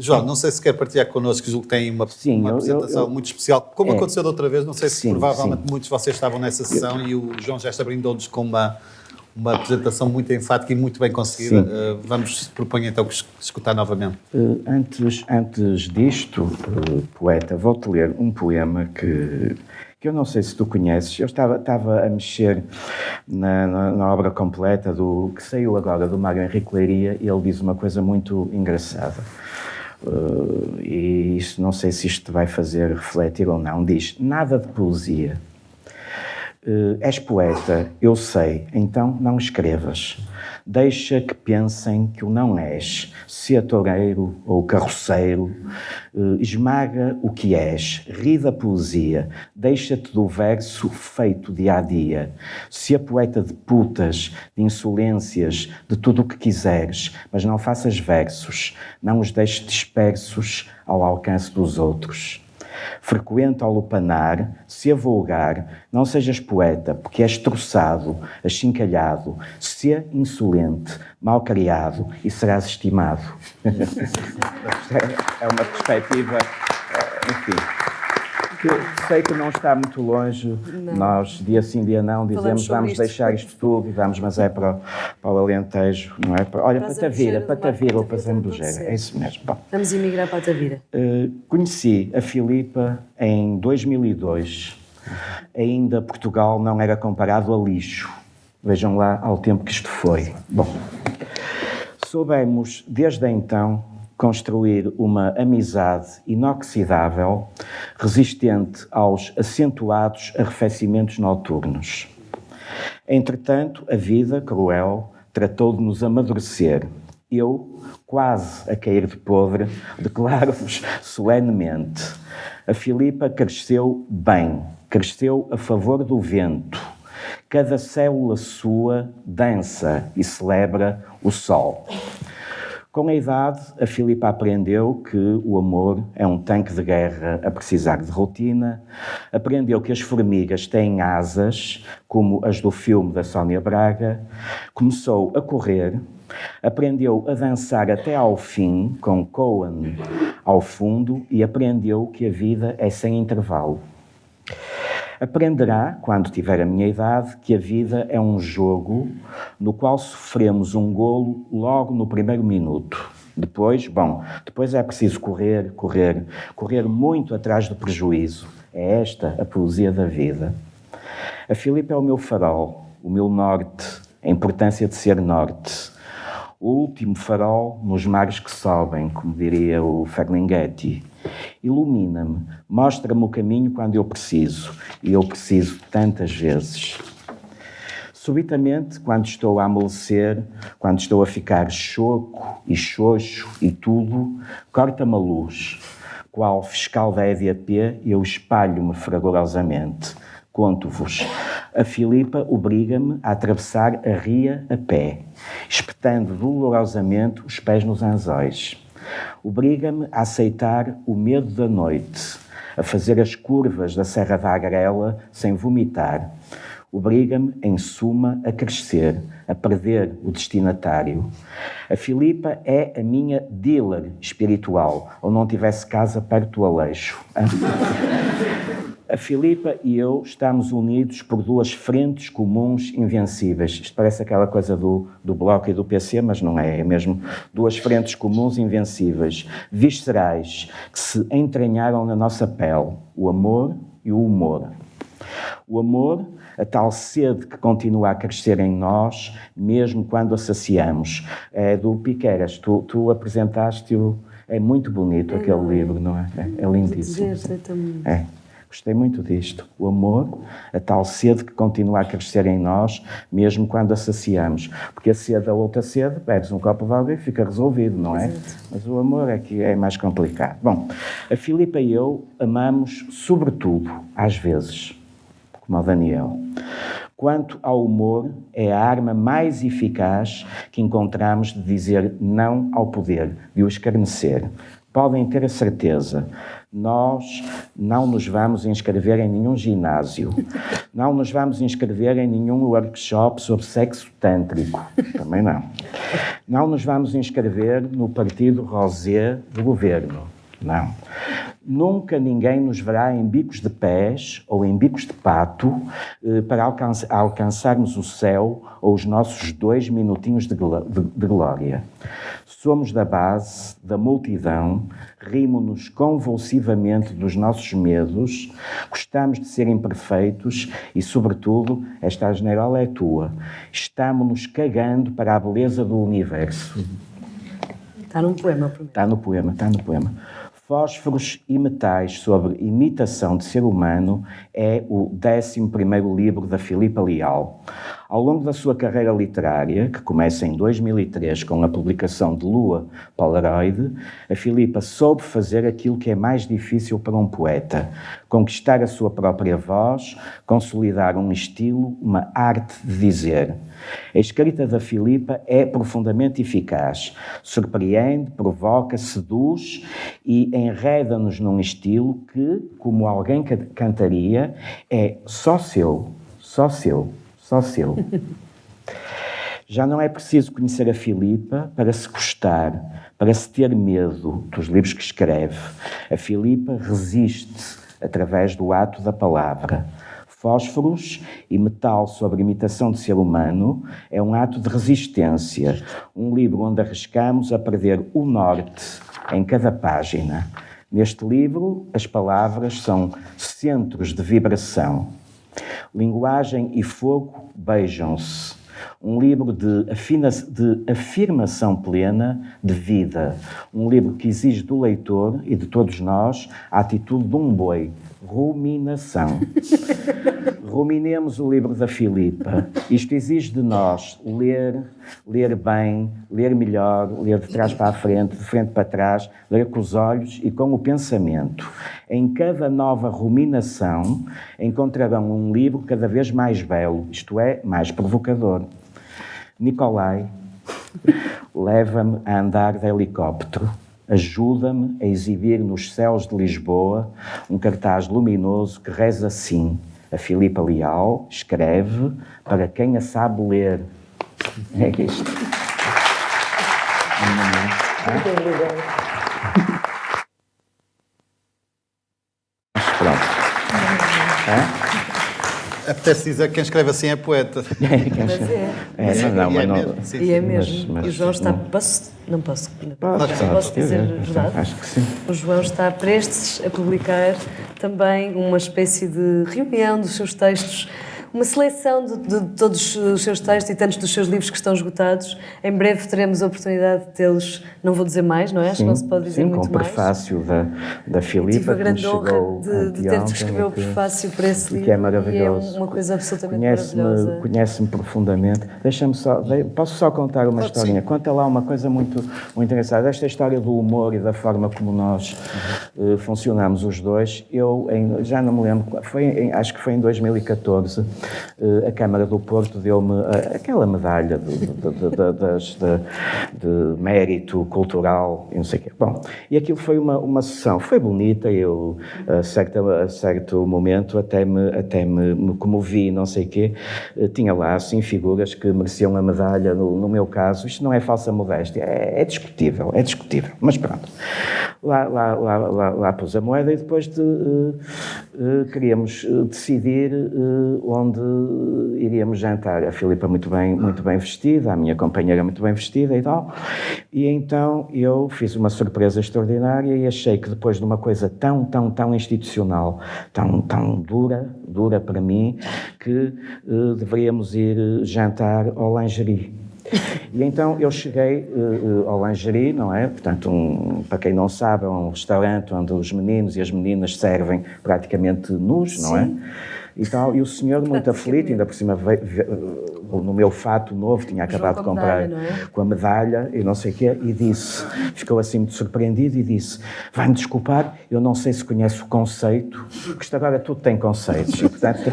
João, não sei se quer partilhar connosco, julgo que tem uma apresentação muito especial, como aconteceu da outra vez, não sei se provavelmente muitos de vocês estavam nessa sessão e o João Gesta brindou-nos com uma apresentação muito enfática e muito bem conseguida. Vamos propor então escutar novamente. Antes disto, poeta, vou-te ler um poema que eu não sei se tu conheces. Eu estava a mexer na obra completa que saiu agora do Mário Henrique Leiria, e ele diz uma coisa muito engraçada. E isto, não sei se isto te vai fazer refletir ou não. Diz: nada de poesia. És poeta, eu sei, então não escrevas. deixa que pensem que o não és, se é toureiro ou carroceiro, esmaga o que és, ri da poesia, deixa-te do verso feito dia a dia, se a poeta de putas, de insolências, de tudo o que quiseres, mas não faças versos, não os deixes dispersos ao alcance dos outros. Frequenta ao lupanar, se vulgar, não sejas poeta, porque és troçado, achincalhado, se insolente, mal criado e serás estimado. É uma perspectiva, enfim, que sei que não está muito longe. Não. Nós, dia sim, dia não, dizemos vamos deixar isto tudo e vamos, mas é para o Alentejo, não é? Olha, para Tavira ou para Zambujeira, é isso mesmo. Bom, vamos emigrar para Tavira. Conheci a Filipa em 2002. Ainda Portugal não era comparado a lixo. Vejam lá ao tempo que isto foi. Bom, soubemos desde então construir uma amizade inoxidável, resistente aos acentuados arrefecimentos noturnos. Entretanto, a vida, cruel, tratou de nos amadurecer. Eu, quase a cair de podre, declaro-vos solenemente: a Filipa cresceu bem, cresceu a favor do vento. Cada célula sua dança e celebra o sol. Com a idade, a Filipa aprendeu que o amor é um tanque de guerra a precisar de rotina, aprendeu que as formigas têm asas, como as do filme da Sónia Braga, começou a correr, aprendeu a dançar até ao fim, com Cohen ao fundo, e aprendeu que a vida é sem intervalo. Aprenderá, quando tiver a minha idade, que a vida é um jogo no qual sofremos um golo logo no primeiro minuto. Depois é preciso correr muito atrás do prejuízo. É esta a poesia da vida. A Filipa é o meu farol, o meu norte, a importância de ser norte. O último farol nos mares que sobem, como diria o Ferlinghetti. Ilumina-me, mostra-me o caminho quando eu preciso, e eu preciso tantas vezes. Subitamente, quando estou a amolecer, quando estou a ficar choco e xoxo e tudo, corta-me a luz. Qual fiscal da EDP, eu espalho-me fragorosamente. Conto-vos, a Filipa obriga-me a atravessar a ria a pé, espetando dolorosamente os pés nos anzóis. Obriga-me a aceitar o medo da noite, a fazer as curvas da Serra da Agrela sem vomitar. Obriga-me, em suma, a crescer, a perder o destinatário. A Filipa é a minha dealer espiritual, ou não tivesse casa perto do Aleixo. A Filipa e eu estamos unidos por duas frentes comuns invencíveis. Isto parece aquela coisa do Bloco e do PC, mas não é. É mesmo duas frentes comuns invencíveis, viscerais, que se entranharam na nossa pele. O amor e o humor. O amor, a tal sede que continua a crescer em nós, mesmo quando a saciamos. É do Piqueras. Tu apresentaste-o. É muito bonito aquele livro, não é? É lindíssimo. É. Gostei muito disto. O amor, a tal sede que continua a crescer em nós, mesmo quando a saciamos. Porque a sede, a outra sede, bebes um copo de água e fica resolvido, não é? Exato. Mas o amor é que é mais complicado. Bom, a Filipa e eu amamos sobretudo, às vezes, como o Daniel. Quanto ao humor, é a arma mais eficaz que encontramos de dizer não ao poder, de o escarnecer. Podem ter a certeza, nós não nos vamos inscrever em nenhum ginásio, não nos vamos inscrever em nenhum workshop sobre sexo tântrico, também não. Não nos vamos inscrever no partido rosé do governo, não. Nunca ninguém nos verá em bicos de pés ou em bicos de pato para alcançarmos o céu ou os nossos 2 minutinhos de glória. Somos da base, da multidão, rimo-nos convulsivamente dos nossos medos, gostamos de ser imperfeitos e, sobretudo, esta asneirola é tua, estamos-nos cagando para a beleza do universo. Está num poema. Está no poema. Fósforos e Metais sobre Imitação de Ser Humano é o 11º livro da Filipa Leal. Ao longo da sua carreira literária, que começa em 2003 com a publicação de Lua Polaroid, a Filipa soube fazer aquilo que é mais difícil para um poeta: conquistar a sua própria voz, consolidar um estilo, uma arte de dizer. A escrita da Filipa é profundamente eficaz, surpreende, provoca, seduz e enreda-nos num estilo que, como alguém cantaria, é só seu, só seu, só seu. Já não é preciso conhecer a Filipa para se gostar, para se ter medo dos livros que escreve. A Filipa resiste através do ato da palavra. Fósforos e metal sobre imitação de ser humano é um ato de resistência, um livro onde arriscamos a perder o norte em cada página. Neste livro, as palavras são centros de vibração. Linguagem e fogo beijam-se. Um livro de afirmação plena de vida. Um livro que exige do leitor e de todos nós a atitude de um boi. Ruminação. Ruminemos o livro da Filipa. Isto exige de nós ler bem, ler melhor, ler de trás para a frente, de frente para trás, ler com os olhos e com o pensamento. Em cada nova ruminação encontrarão um livro cada vez mais belo, isto é, mais provocador. Nicolai, leva-me a andar de helicóptero. Ajuda-me a exibir nos céus de Lisboa um cartaz luminoso que reza assim: a Filipa Leal escreve para quem a sabe ler. É isto. Muito obrigada. Pronto. Apetece dizer que quem escreve assim é poeta. Mas Não, mas não. E é mesmo. Mas e o João está... Não posso dizer verdade? Acho que sim. O João está prestes a publicar também uma espécie de reunião dos seus textos, uma seleção de todos os seus textos e tantos dos seus livros que estão esgotados. Em breve teremos a oportunidade de tê-los, não vou dizer mais, não é? Acho que não se pode dizer muito mais. Com o prefácio da Filipa. Tive a grande que honra chegou de ter de escrever o prefácio para esse livro. Que é maravilhoso. E é uma coisa absolutamente maravilhosa. Conhece-me profundamente. Deixa-me só... Posso só contar uma historinha? Conta lá uma coisa muito engraçada. Esta história do humor e da forma como nós funcionamos os dois, já não me lembro, acho que foi em 2014, a Câmara do Porto deu-me aquela medalha de mérito cultural e não sei o quê. Bom, e aquilo foi uma sessão, foi bonita, eu a certo momento até me comovi, não sei o quê. Tinha lá, assim, figuras que mereciam a medalha, no meu caso. Isto não é falsa modéstia, é discutível, mas pronto. Lá pus a moeda e depois queríamos decidir onde iríamos jantar. A Filipa muito bem vestida, a minha companheira muito bem vestida e tal. E então eu fiz uma surpresa extraordinária e achei que depois de uma coisa tão institucional, tão dura para mim, que deveríamos ir jantar ao Lingerie. E então eu cheguei ao Lingerie, não é? Portanto, para quem não sabe, é um restaurante onde os meninos e as meninas servem praticamente nus, não é? E tal, e o senhor muito aflito, ainda por cima no meu fato novo, tinha acabado de comprar com a medalha e não sei o quê, e disse, ficou assim muito surpreendido e disse: vai-me desculpar, eu não sei se conhece o conceito, porque isto agora tudo tem conceitos, e portanto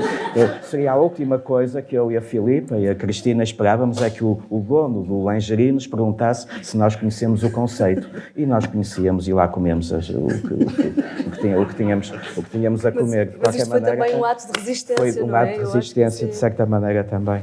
seria a última coisa que eu e a Filipa e a Cristina esperávamos, é que o dono do Lingerie nos perguntasse se nós conhecemos o conceito, e nós conhecíamos e lá comemos o que tínhamos a comer. Mas isto foi também um ato de resistência, foi um ato de resistência, de certa maneira também.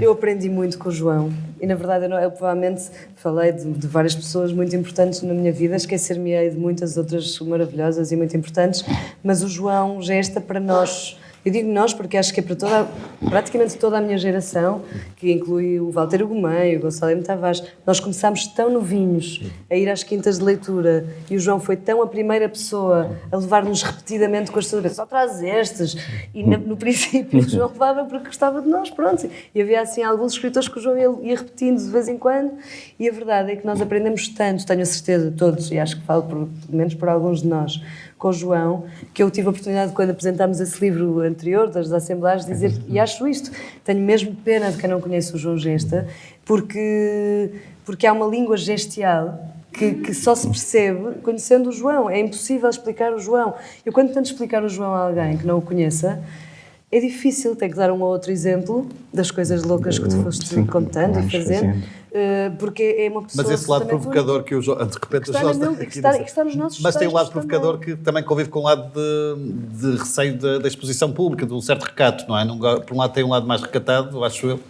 Eu aprendi muito com o João e, na verdade, eu provavelmente falei de várias pessoas muito importantes na minha vida, esquecer-me-ei de muitas outras maravilhosas e muito importantes, mas o João gesta para nós. Eu digo nós porque acho que é para praticamente toda a minha geração, que inclui o Walter Ugumem, o Gonçalo M. Tavares. Nós começámos tão novinhos a ir às quintas de leitura e o João foi tão a primeira pessoa a levar-nos repetidamente com as suas só traz estes. E no princípio o João levava porque gostava de nós, pronto. E havia assim alguns escritores que o João ia repetindo de vez em quando, e a verdade é que nós aprendemos tanto, tenho a certeza, todos, e acho que falo pelo menos por alguns de nós, com o João, que eu tive a oportunidade, quando apresentámos esse livro anterior, das Assembleias, de dizer, e acho isto, tenho mesmo pena de quem não conhece o João Gesta, porque há uma língua gestial que só se percebe conhecendo o João. É impossível explicar o João. Eu, quando tento explicar o João a alguém que não o conheça, é difícil, tem que dar um ou outro exemplo das coisas loucas que tu foste contando e fazendo, porque é uma pessoa. Mas esse lado provocador que o João, de repente, que está nos nossos mas tem um lado textos provocador também. que também convive com um lado de receio da exposição pública, de um certo recato, não é? Por um lado tem um lado mais recatado, acho eu.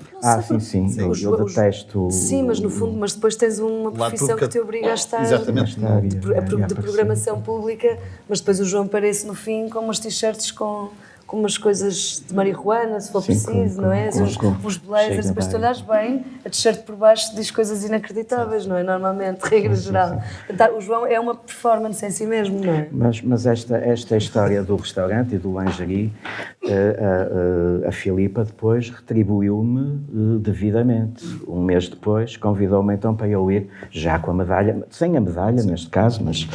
Sim. Eu detesto. Sim, mas no fundo, mas depois tens uma profissão que te obriga a estar Exatamente. de programação pública, mas depois o João aparece no fim com umas t-shirts com umas coisas de marihuana, se for preciso, não é? Uns blazers, depois tu olhas bem, a t-shirt por baixo diz coisas inacreditáveis, não é? Normalmente, regra geral. Portanto, o João é uma performance em si mesmo, não é? Mas esta história do restaurante e do lingerie, a Filipa depois retribuiu-me devidamente. Um mês depois, convidou-me então para eu ir, já com a medalha, sem a medalha neste caso, mas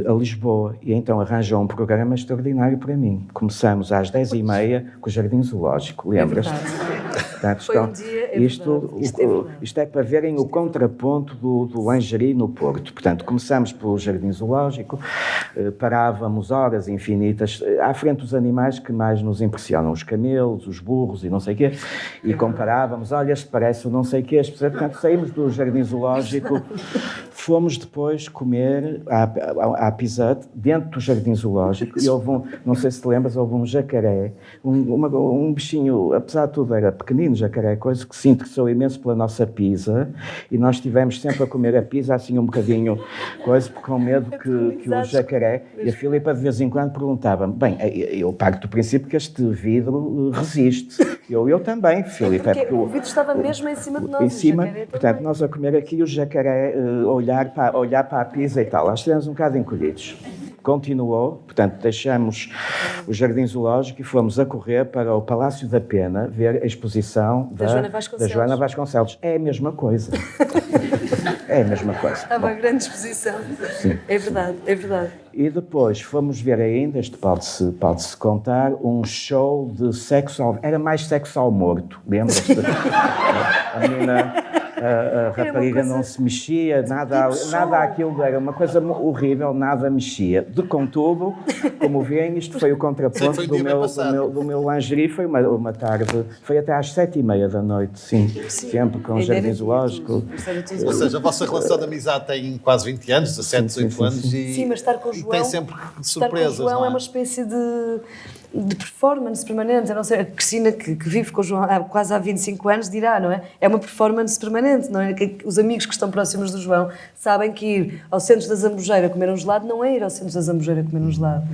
a Lisboa. E então arranjou um programa extraordinário para mim. Começamos às 10h30 com o Jardim Zoológico, lembras-te? Portanto, Foi um dia, isto é para verem o contraponto do lingerie no Porto. Portanto, começamos pelo Jardim Zoológico, parávamos horas infinitas à frente dos animais que mais nos impressionam, os camelos, os burros e não sei o quê, e comparávamos, olha, este parece o não sei o quê. Portanto, saímos do Jardim Zoológico, fomos depois comer à Pizza dentro do Jardim Zoológico, e houve não sei se te lembras, houve um jacaré, um bichinho, apesar de tudo era pequenino, jacaré, coisa que se interessou imenso pela nossa pizza, e nós estivemos sempre a comer a pizza assim um bocadinho, coisa, com medo que o jacaré, e a Filipa de vez em quando perguntava-me, bem, eu parto do princípio que este vidro resiste. Eu também, Filipa. Porque o vidro estava mesmo em cima de nós. Em cima, portanto, nós a comer aqui, o jacaré olhar para a pizza e tal. Nós estivemos um bocado encolhidos. Continuou, portanto, deixamos o Jardim Zoológico e fomos a correr para o Palácio da Pena ver a exposição da Joana Vasconcelos. É a mesma coisa. É a mesma coisa. Estava a grande exposição. Sim. É verdade, é verdade. E depois fomos ver ainda, isto pode-se contar, um show de sexo ao... Era mais sexo ao morto, lembras-te? A menina... A rapariga não se mexia, nada aquilo, era uma coisa horrível, nada mexia. De contudo, como veem, isto foi o contraponto do meu lingerie, foi uma tarde, foi até às 7h30 da noite, sim. Sempre com o Jardim Zoológico. Ou seja, a vossa relação de amizade tem quase 20 anos, 17, 18 anos, e sim, mas estar com o João, tem sempre surpresas, estar com o João é uma espécie de performance permanente. Eu não sei, a Cristina, que vive com o João quase há 25 anos, dirá, não é? É uma performance permanente, não é? Os amigos que estão próximos do João sabem que ir ao Centro da Zambujeira comer um gelado não é ir ao Centro da Zambujeira comer um gelado.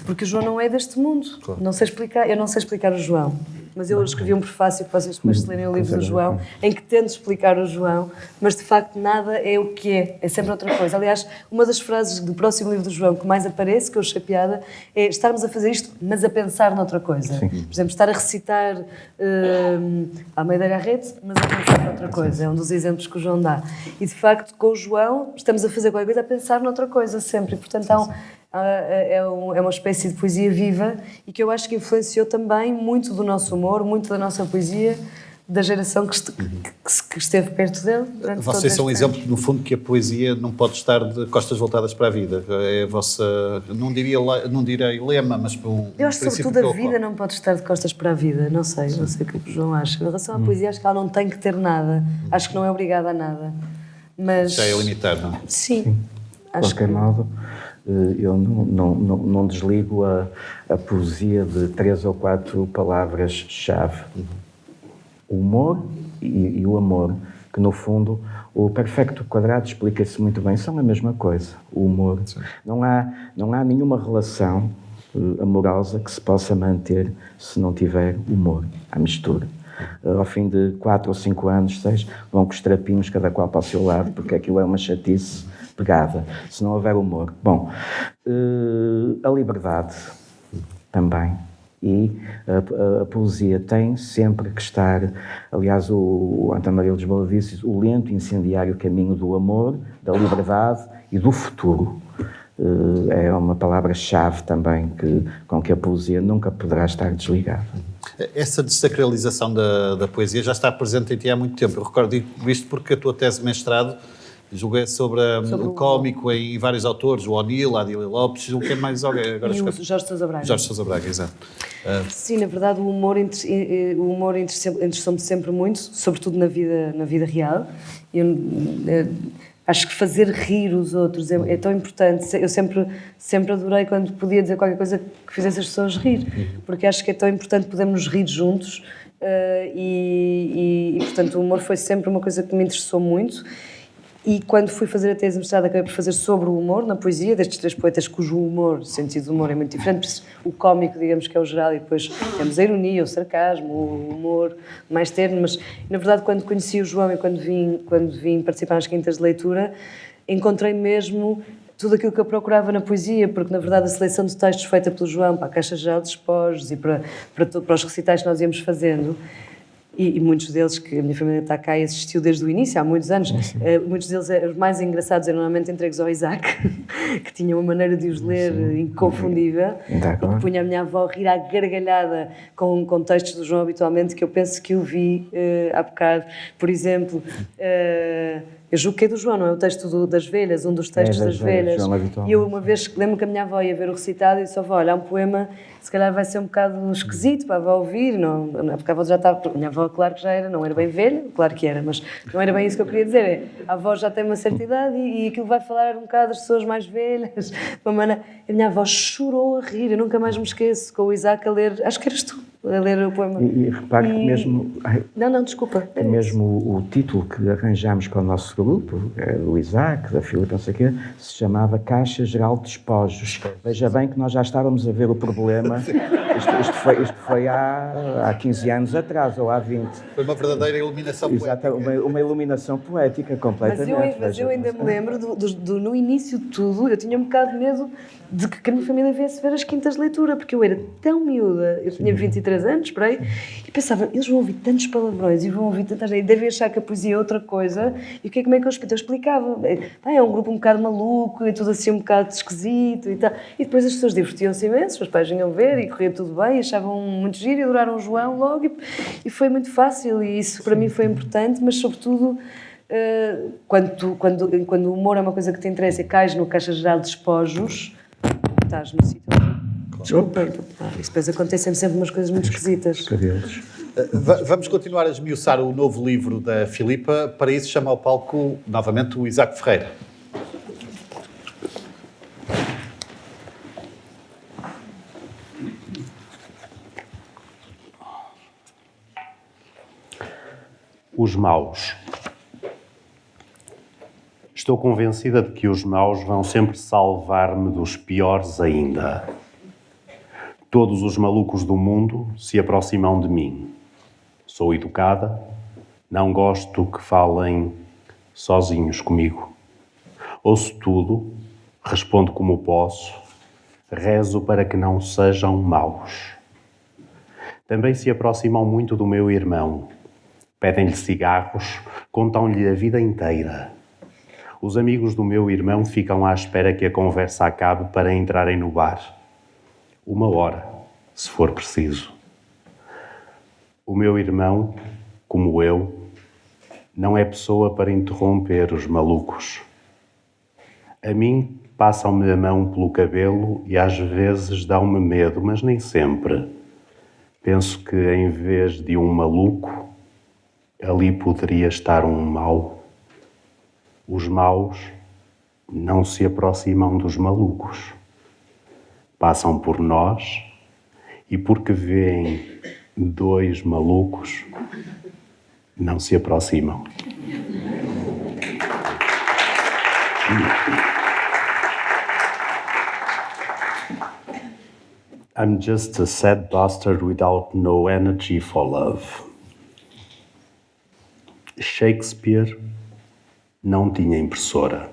Porque o João não é deste mundo. Claro. Não sei explicar, eu não sei explicar o João. Mas eu escrevi um prefácio que vocês depois de lerem o livro do João, em que tento explicar o João, mas de facto nada é o que é sempre outra coisa. Aliás, uma das frases do próximo livro do João que mais aparece, que eu achei piada, é estarmos a fazer isto, mas a pensar noutra coisa. Sim. Por exemplo, estar a recitar Almeida Garrett, mas a pensar noutra coisa. É um dos exemplos que o João dá. E de facto, com o João, estamos a fazer qualquer coisa a pensar noutra coisa sempre. E, portanto, é uma espécie de poesia viva e que eu acho que influenciou também muito do nosso humor, muito da nossa poesia, da geração que esteve perto dele. Vocês são um exemplo, no fundo, que a poesia não pode estar de costas voltadas para a vida. É a vossa, não direi lema, mas eu acho que sobretudo a vida não pode estar de costas para a vida. Não sei o que o João acha. Em relação à poesia, acho que ela não tem que ter nada. Acho que não é obrigada a nada. Mas já é limitar, não é? Sim. De qualquer modo, eu não desligo a poesia de 3 ou 4 palavras-chave. O humor e o amor, que no fundo o perfeito quadrado explica-se muito bem, são a mesma coisa, o humor. Não há nenhuma relação amorosa que se possa manter se não tiver humor, à mistura. Ao fim de 4 ou 5 anos, 6, vão com os trapinhos, cada qual para o seu lado, porque aquilo é uma chatice pegada, se não houver humor. Bom, a liberdade também. E a poesia tem sempre que estar, aliás, o António Maria Lisboa disse, o lento e incendiário caminho do amor, da liberdade e do futuro. é uma palavra-chave também com que a poesia nunca poderá estar desligada. Essa desacralização da poesia já está presente em ti há muito tempo. Eu recordo isto porque a tua tese de mestrado julguei sobre o cómico em vários autores, o O'Neill, a Adília Lopes, o que é mais alguém? Agora E o Jorge Sousa Braga. Jorge Sousa Braga, exato. Sim, na verdade o humor interessou-me sempre muito, sobretudo na vida real. Acho que fazer rir os outros é tão importante. Eu sempre adorei quando podia dizer qualquer coisa que fizesse as pessoas rir, porque acho que é tão importante podermos rir juntos e, portanto, o humor foi sempre uma coisa que me interessou muito. E quando fui fazer a tese de mestrado, acabei por fazer sobre o humor na poesia, destes 3 poetas cujo humor, o sentido do humor é muito diferente. O cómico, digamos que é o geral, e depois temos a ironia, o sarcasmo, o humor mais terno. Mas, na verdade, quando conheci o João e quando vim participar nas quintas de leitura, encontrei mesmo tudo aquilo que eu procurava na poesia, porque, na verdade, a seleção de textos feita pelo João para a Caixa Geral de Despojos e para os recitais que nós íamos fazendo, e muitos deles, que a minha família está cá e assistiu desde o início, há muitos anos, muitos deles, os mais engraçados, eram normalmente entregues ao Isaac, que tinha uma maneira de os ler inconfundível, e que punha a minha avó a rir à gargalhada com textos do João habitualmente, que eu penso que eu vi há bocado. Por exemplo, eu julgo que é do João, não é? O texto das velhas, um dos textos das velhas. E eu uma vez lembro que a minha avó ia ver o recitado e disse: avó, olha, há um poema, se calhar vai ser um bocado esquisito para a avó ouvir, não, porque a avó já estava... A minha avó, claro que já era, não era bem velha, claro que era, mas não era bem isso que eu queria dizer. A avó já tem uma certa idade e aquilo vai falar um bocado das pessoas mais velhas. A minha avó chorou a rir, eu nunca mais me esqueço, com o Isaac a ler, acho que eras tu, a ler o poema. E repare que mesmo... Não, desculpa. Que mesmo o título que arranjámos para o nosso grupo, do Isaac, da Filipe, não sei o quê, se chamava Caixa Geral de Despojos. Veja bem que nós já estávamos a ver o problema. Isto foi há 15 anos atrás, ou há 20. Foi uma verdadeira iluminação poética. Exato, uma iluminação poética, completamente. Mas eu ainda me lembro, no início de tudo, eu tinha um bocado de medo de que a minha família viesse ver as quintas de leitura, porque eu era tão miúda, eu tinha 23 anos, por aí, e pensava, eles vão ouvir tantos palavrões e vão ouvir tantas... E devem achar que a poesia é outra coisa, e como é que eu explico? Eu explicava, é um grupo um bocado maluco, e tudo assim um bocado esquisito e tal. E depois as pessoas divertiam-se imenso, os pais vinham ver e corria tudo bem, achavam muito giro e adoraram o João logo, e foi muito fácil, e isso para mim foi importante, mas sobretudo... Quando o humor é uma coisa que te interessa e cais no Caixa Geral de Despojos, estás no sítio. Desculpa, isso depois acontecem sempre umas coisas muito esquisitas. Vamos continuar a esmiuçar o novo livro da Filipa. Para isso, chama ao palco novamente o Isaac Ferreira. Os maus. Estou convencida de que os maus vão sempre salvar-me dos piores ainda. Todos os malucos do mundo se aproximam de mim. Sou educada, não gosto que falem sozinhos comigo. Ouço tudo, respondo como posso, rezo para que não sejam maus. Também se aproximam muito do meu irmão. Pedem-lhe cigarros, contam-lhe a vida inteira. Os amigos do meu irmão ficam à espera que a conversa acabe para entrarem no bar. 1 hora, se for preciso. O meu irmão, como eu, não é pessoa para interromper os malucos. A mim, passam-me a mão pelo cabelo e às vezes dão-me medo, mas nem sempre. Penso que em vez de um maluco, ali poderia estar um mau. Os maus não se aproximam dos malucos. Passam por nós e porque veem 2 malucos, não se aproximam. I'm just a sad bastard without no energy for love. Shakespeare não tinha impressora.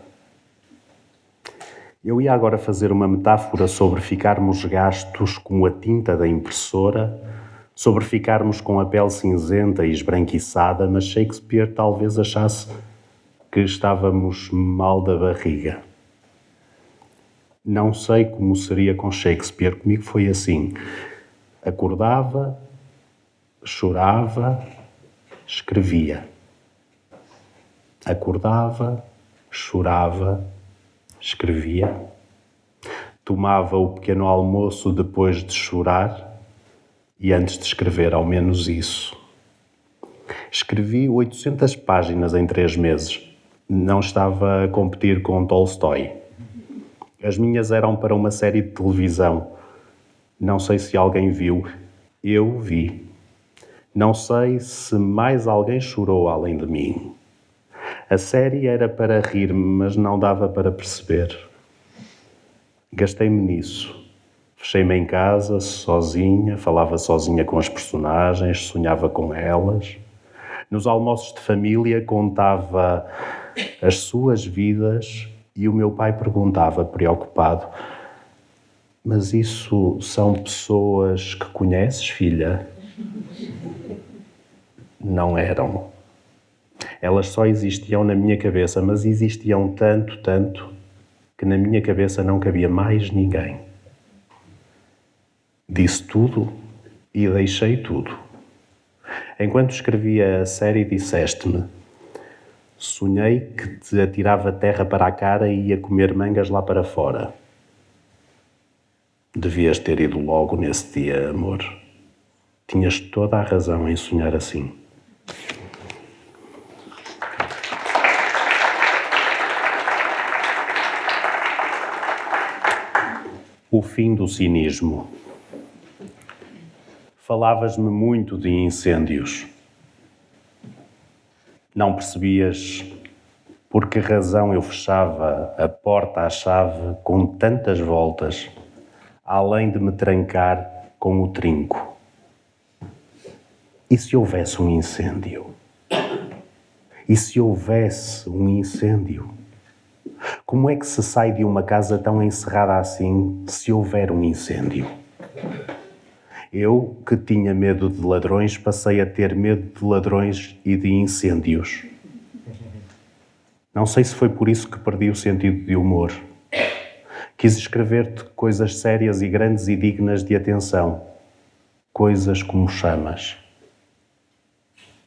Eu ia agora fazer uma metáfora sobre ficarmos gastos com a tinta da impressora, sobre ficarmos com a pele cinzenta e esbranquiçada, mas Shakespeare talvez achasse que estávamos mal da barriga. Não sei como seria com Shakespeare. Comigo foi assim. Acordava, chorava, escrevia. Acordava, chorava, escrevia. Tomava o pequeno almoço depois de chorar e antes de escrever ao menos isso. Escrevi 800 páginas em 3 meses. Não estava a competir com Tolstói. As minhas eram para uma série de televisão. Não sei se alguém viu. Eu vi. Não sei se mais alguém chorou além de mim. A série era para rir, mas não dava para perceber. Gastei-me nisso. Fechei-me em casa, sozinha, falava sozinha com as personagens, sonhava com elas. Nos almoços de família contava as suas vidas e o meu pai perguntava, preocupado: mas isso são pessoas que conheces, filha? Não eram. Elas só existiam na minha cabeça, mas existiam tanto, tanto, que na minha cabeça não cabia mais ninguém. Disse tudo e deixei tudo. Enquanto escrevia a série, disseste-me: sonhei que te atirava terra para a cara e ia comer mangas lá para fora. Devias ter ido logo nesse dia, amor. Tinhas toda a razão em sonhar assim. O fim do cinismo. Falavas-me muito de incêndios. Não percebias por que razão eu fechava a porta à chave com tantas voltas, além de me trancar com o trinco. E se houvesse um incêndio? E se houvesse um incêndio? Como é que se sai de uma casa tão encerrada assim se houver um incêndio? Eu, que tinha medo de ladrões, passei a ter medo de ladrões e de incêndios. Não sei se foi por isso que perdi o sentido de humor. Quis escrever-te coisas sérias e grandes e dignas de atenção. Coisas como chamas.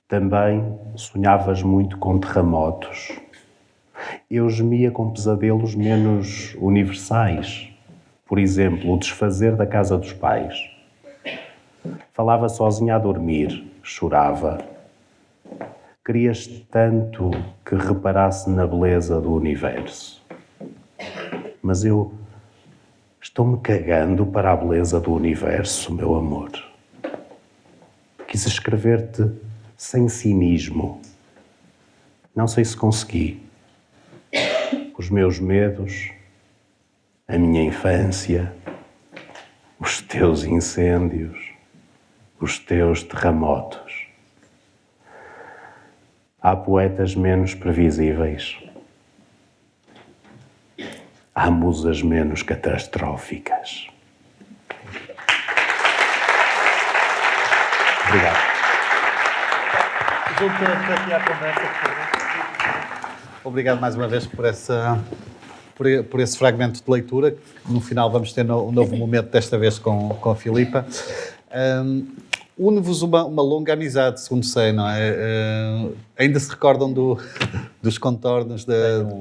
Também sonhavas muito com terremotos. Eu gemia com pesadelos menos universais. Por exemplo, o desfazer da casa dos pais. Falava sozinha a dormir, chorava. Querias tanto que reparasse na beleza do universo. Mas eu estou-me cagando para a beleza do universo, meu amor. Quis escrever-te sem cinismo. Não sei se consegui. Os meus medos, a minha infância, os teus incêndios, os teus terremotos. Há poetas menos previsíveis. Há musas menos catastróficas. Obrigado. Junto aqui à conversa, por favor. Obrigado mais uma vez por esse fragmento de leitura, que no final vamos ter um novo momento, desta vez com a Filipa. Une-vos uma longa amizade, segundo sei, não é? Ainda se recordam dos contornos,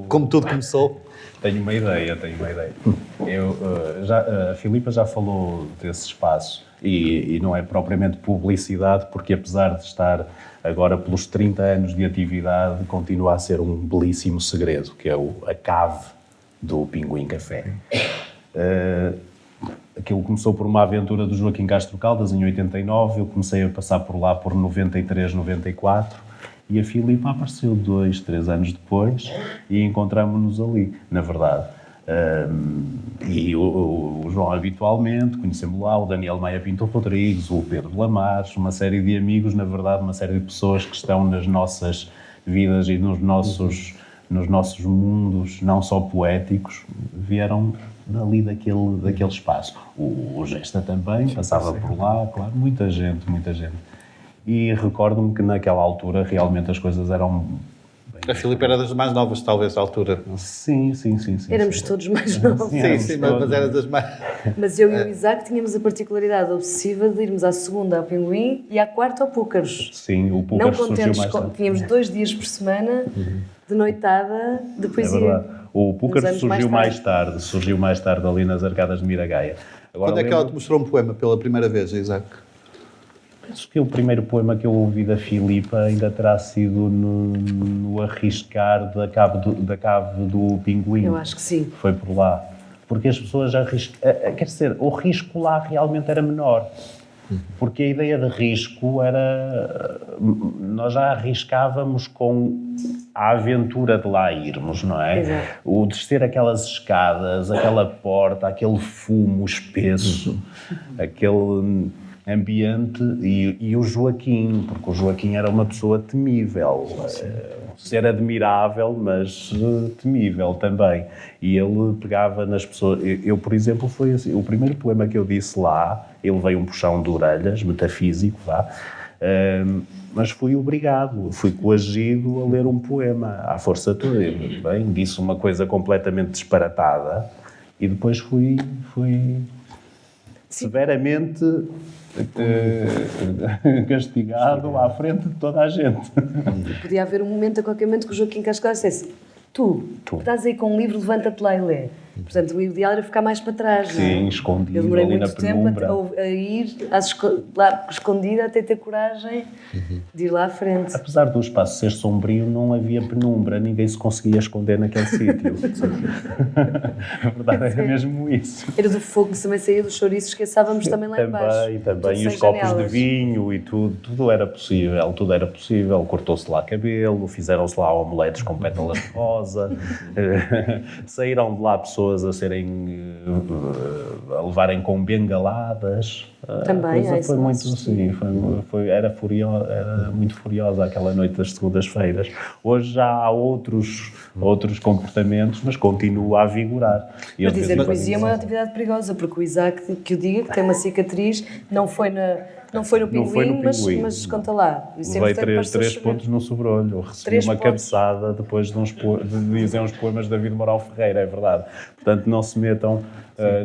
como tudo começou? Tenho uma ideia. A Filipa já falou desse espaço e não é propriamente publicidade, porque apesar de estar agora pelos 30 anos de atividade, continua a ser um belíssimo segredo, que é a cave do Pinguim Café. Aquilo começou por uma aventura do Joaquim Castro Caldas em 89, eu comecei a passar por lá por 93, 94, e a Filipa apareceu 2, 3 anos depois e encontramos-nos ali, na verdade. E o João habitualmente, conhecemos lá, o Daniel Maia Pinto Rodrigues, o Pedro Lamares, uma série de amigos, na verdade, uma série de pessoas que estão nas nossas vidas e nos nossos mundos, não só poéticos, vieram ali daquele espaço. O Gesta também passava por lá, claro, muita gente. E recordo-me que naquela altura realmente as coisas eram bem A Filipe era das mais novas, talvez, à altura. Sim. Éramos todos mais novos. Sim, mas era das mais... Mas eu e o Isaac tínhamos a particularidade obsessiva de irmos à segunda ao Pinguim e à quarta ao Púcaros. Sim, o Não Púcaros surgiu contentes mais tarde. tínhamos 2 dias por semana de noitada de É poesia. verdade. O Púcaros Uns anos surgiu mais tarde ali nas Arcadas de Miragaia. Agora, Quando é que ela te mostrou um poema pela primeira vez, Isaac? penso que o primeiro poema que eu ouvi da Filipa ainda terá sido no Arriscar da cave do Pinguim. Eu acho que sim. Foi por lá. Porque as pessoas quer dizer, o risco lá realmente era menor. Porque a ideia de risco era... Nós já arriscávamos com a aventura de lá irmos, não é? Exato. O descer aquelas escadas, aquela porta, aquele fumo espesso, aquele ambiente e o Joaquim, porque o Joaquim era uma pessoa temível. Um ser admirável, mas temível também. E ele pegava nas pessoas... Eu, por exemplo, foi assim, o primeiro poema que eu disse lá, ele veio um puxão de orelhas, metafísico, vá, mas fui obrigado, fui coagido a ler um poema à força toda. Bem, disse uma coisa completamente disparatada e depois fui severamente castigado à frente de toda a gente. Podia haver um momento a qualquer momento que o Joaquim Cascais dissesse: Tu estás aí com um livro, levanta-te lá e lê. Portanto, o ideal era ficar mais para trás. Sim, não é? escondido Eu demorei ali muito na tempo penumbra. a ir lá escondida até ter coragem de ir lá à frente. Apesar do espaço ser sombrio, não havia penumbra, ninguém se conseguia esconder naquele sítio. A verdade era mesmo isso. Era do fogo que também saía dos chouriços que assávamos também lá embaixo. Também. E Tudo os sem copos janelas. de vinho e tudo era possível. Cortou-se lá cabelo, fizeram-se lá omeletes com pétalas de rosa, saíram de lá pessoas a levarem com bengaladas. Também, a coisa foi muito sim. era muito furiosa aquela noite das segundas-feiras. Hoje já há outros comportamentos, mas continua a vigorar. E eu Mas de vez dizer em quando poesia é uma atividade perigosa, porque o Isaac, que o diga, que tem uma cicatriz, não foi no Pinguim, mas conta lá. Isso é levei importante para as pessoas 3 saberem. pontos no sobrolho. Eu recebi 3 uma pontos. cabeçada depois de dizer uns poemas de David Moral Ferreira, é verdade. Portanto, não se metam,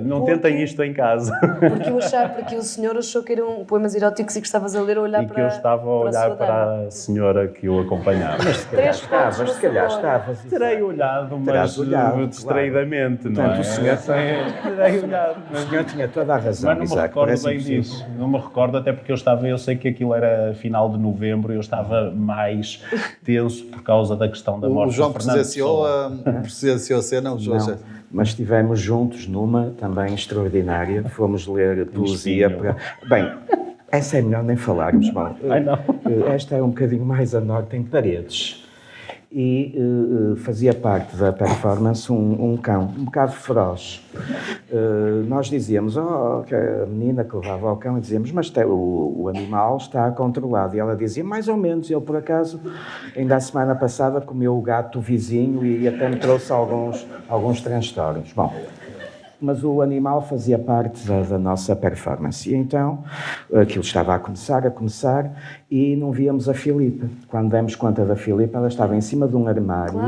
não tentem isto em casa. Porque o senhor achou que eram poemas eróticos e que estavas a ler ou olhar E para que eu estava a olhar sua dama. para a senhora que eu acompanhava. Se calhar estavas, se calhar estavas. Terei olhado, Terás mas olhado, distraidamente, não Portanto, é? o senhor Terei olhado, O senhor tinha toda a razão, mas não me Isaac. recordo parece bem impossível. disso. Não me recordo, até porque eu sei que aquilo era final de novembro e eu estava mais tenso por causa da questão da morte O João de Fernando Pessoa. presenciou a cena, o João. Não, mas estivemos juntos numa também extraordinária. Fomos ler poesia para... Bem, essa é melhor nem falarmos. Bom, Ai, não. esta é um bocadinho mais a norte, em Paredes. E fazia parte da performance um cão, um bocado feroz. Nós dizíamos, que a menina que levava ao cão, e dizíamos, mas o animal está controlado. E ela dizia, mais ou menos. Ele, por acaso, ainda a semana passada comeu o gato vizinho e até me trouxe alguns transtornos. Bom, mas o animal fazia parte da nossa performance. E então, aquilo estava a começar, e não víamos a Filipa. Quando demos conta da Filipa, ela estava em cima de um armário,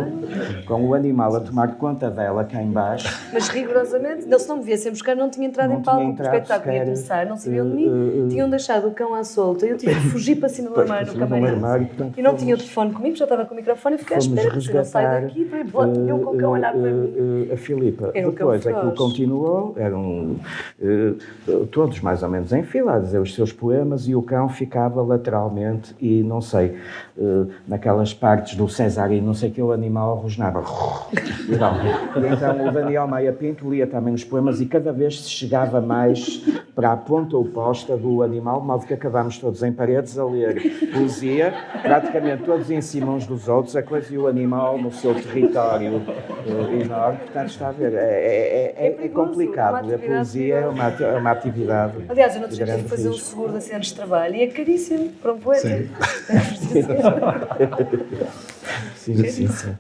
com o animal a tomar conta dela cá em baixo. Mas rigorosamente, se não me viessem buscar, não tinha entrado Não em palco. tinha O entrado espetáculo ia sequer. começar, não sabiam de mim. Tinham deixado o cão à solta. Eu tive que fugir para cima do Pois, armário, para no cima do caminho. armário, portanto, E não fomos- tinha o telefone comigo, já estava com o microfone e fiquei à Fomos espera, porque não sai resgatar daqui para ir embora. Eu com o cão a olhar para mim. a Filipa. Era um cão Depois aquilo feroz. continuou, eram todos mais ou menos em fila a dizer os seus poemas, e o cão ficava lateralmente e não sei, naquelas partes do César e não sei que o animal rosnava. E então o Daniel Maia Pinto lia também os poemas e cada vez se chegava mais para a ponta oposta do animal, de modo que acabámos todos em Paredes a ler poesia, praticamente todos em cima uns dos outros, a coisa, e o animal no seu território enorme. Portanto, está a ver, é perigoso, complicado. uma Ler atividade poesia é uma atividade. Aliás, eu não de tive grande que fazer o risco. seguro de acidentes de trabalho e é caríssimo para um poeta. Sim, sim, sim.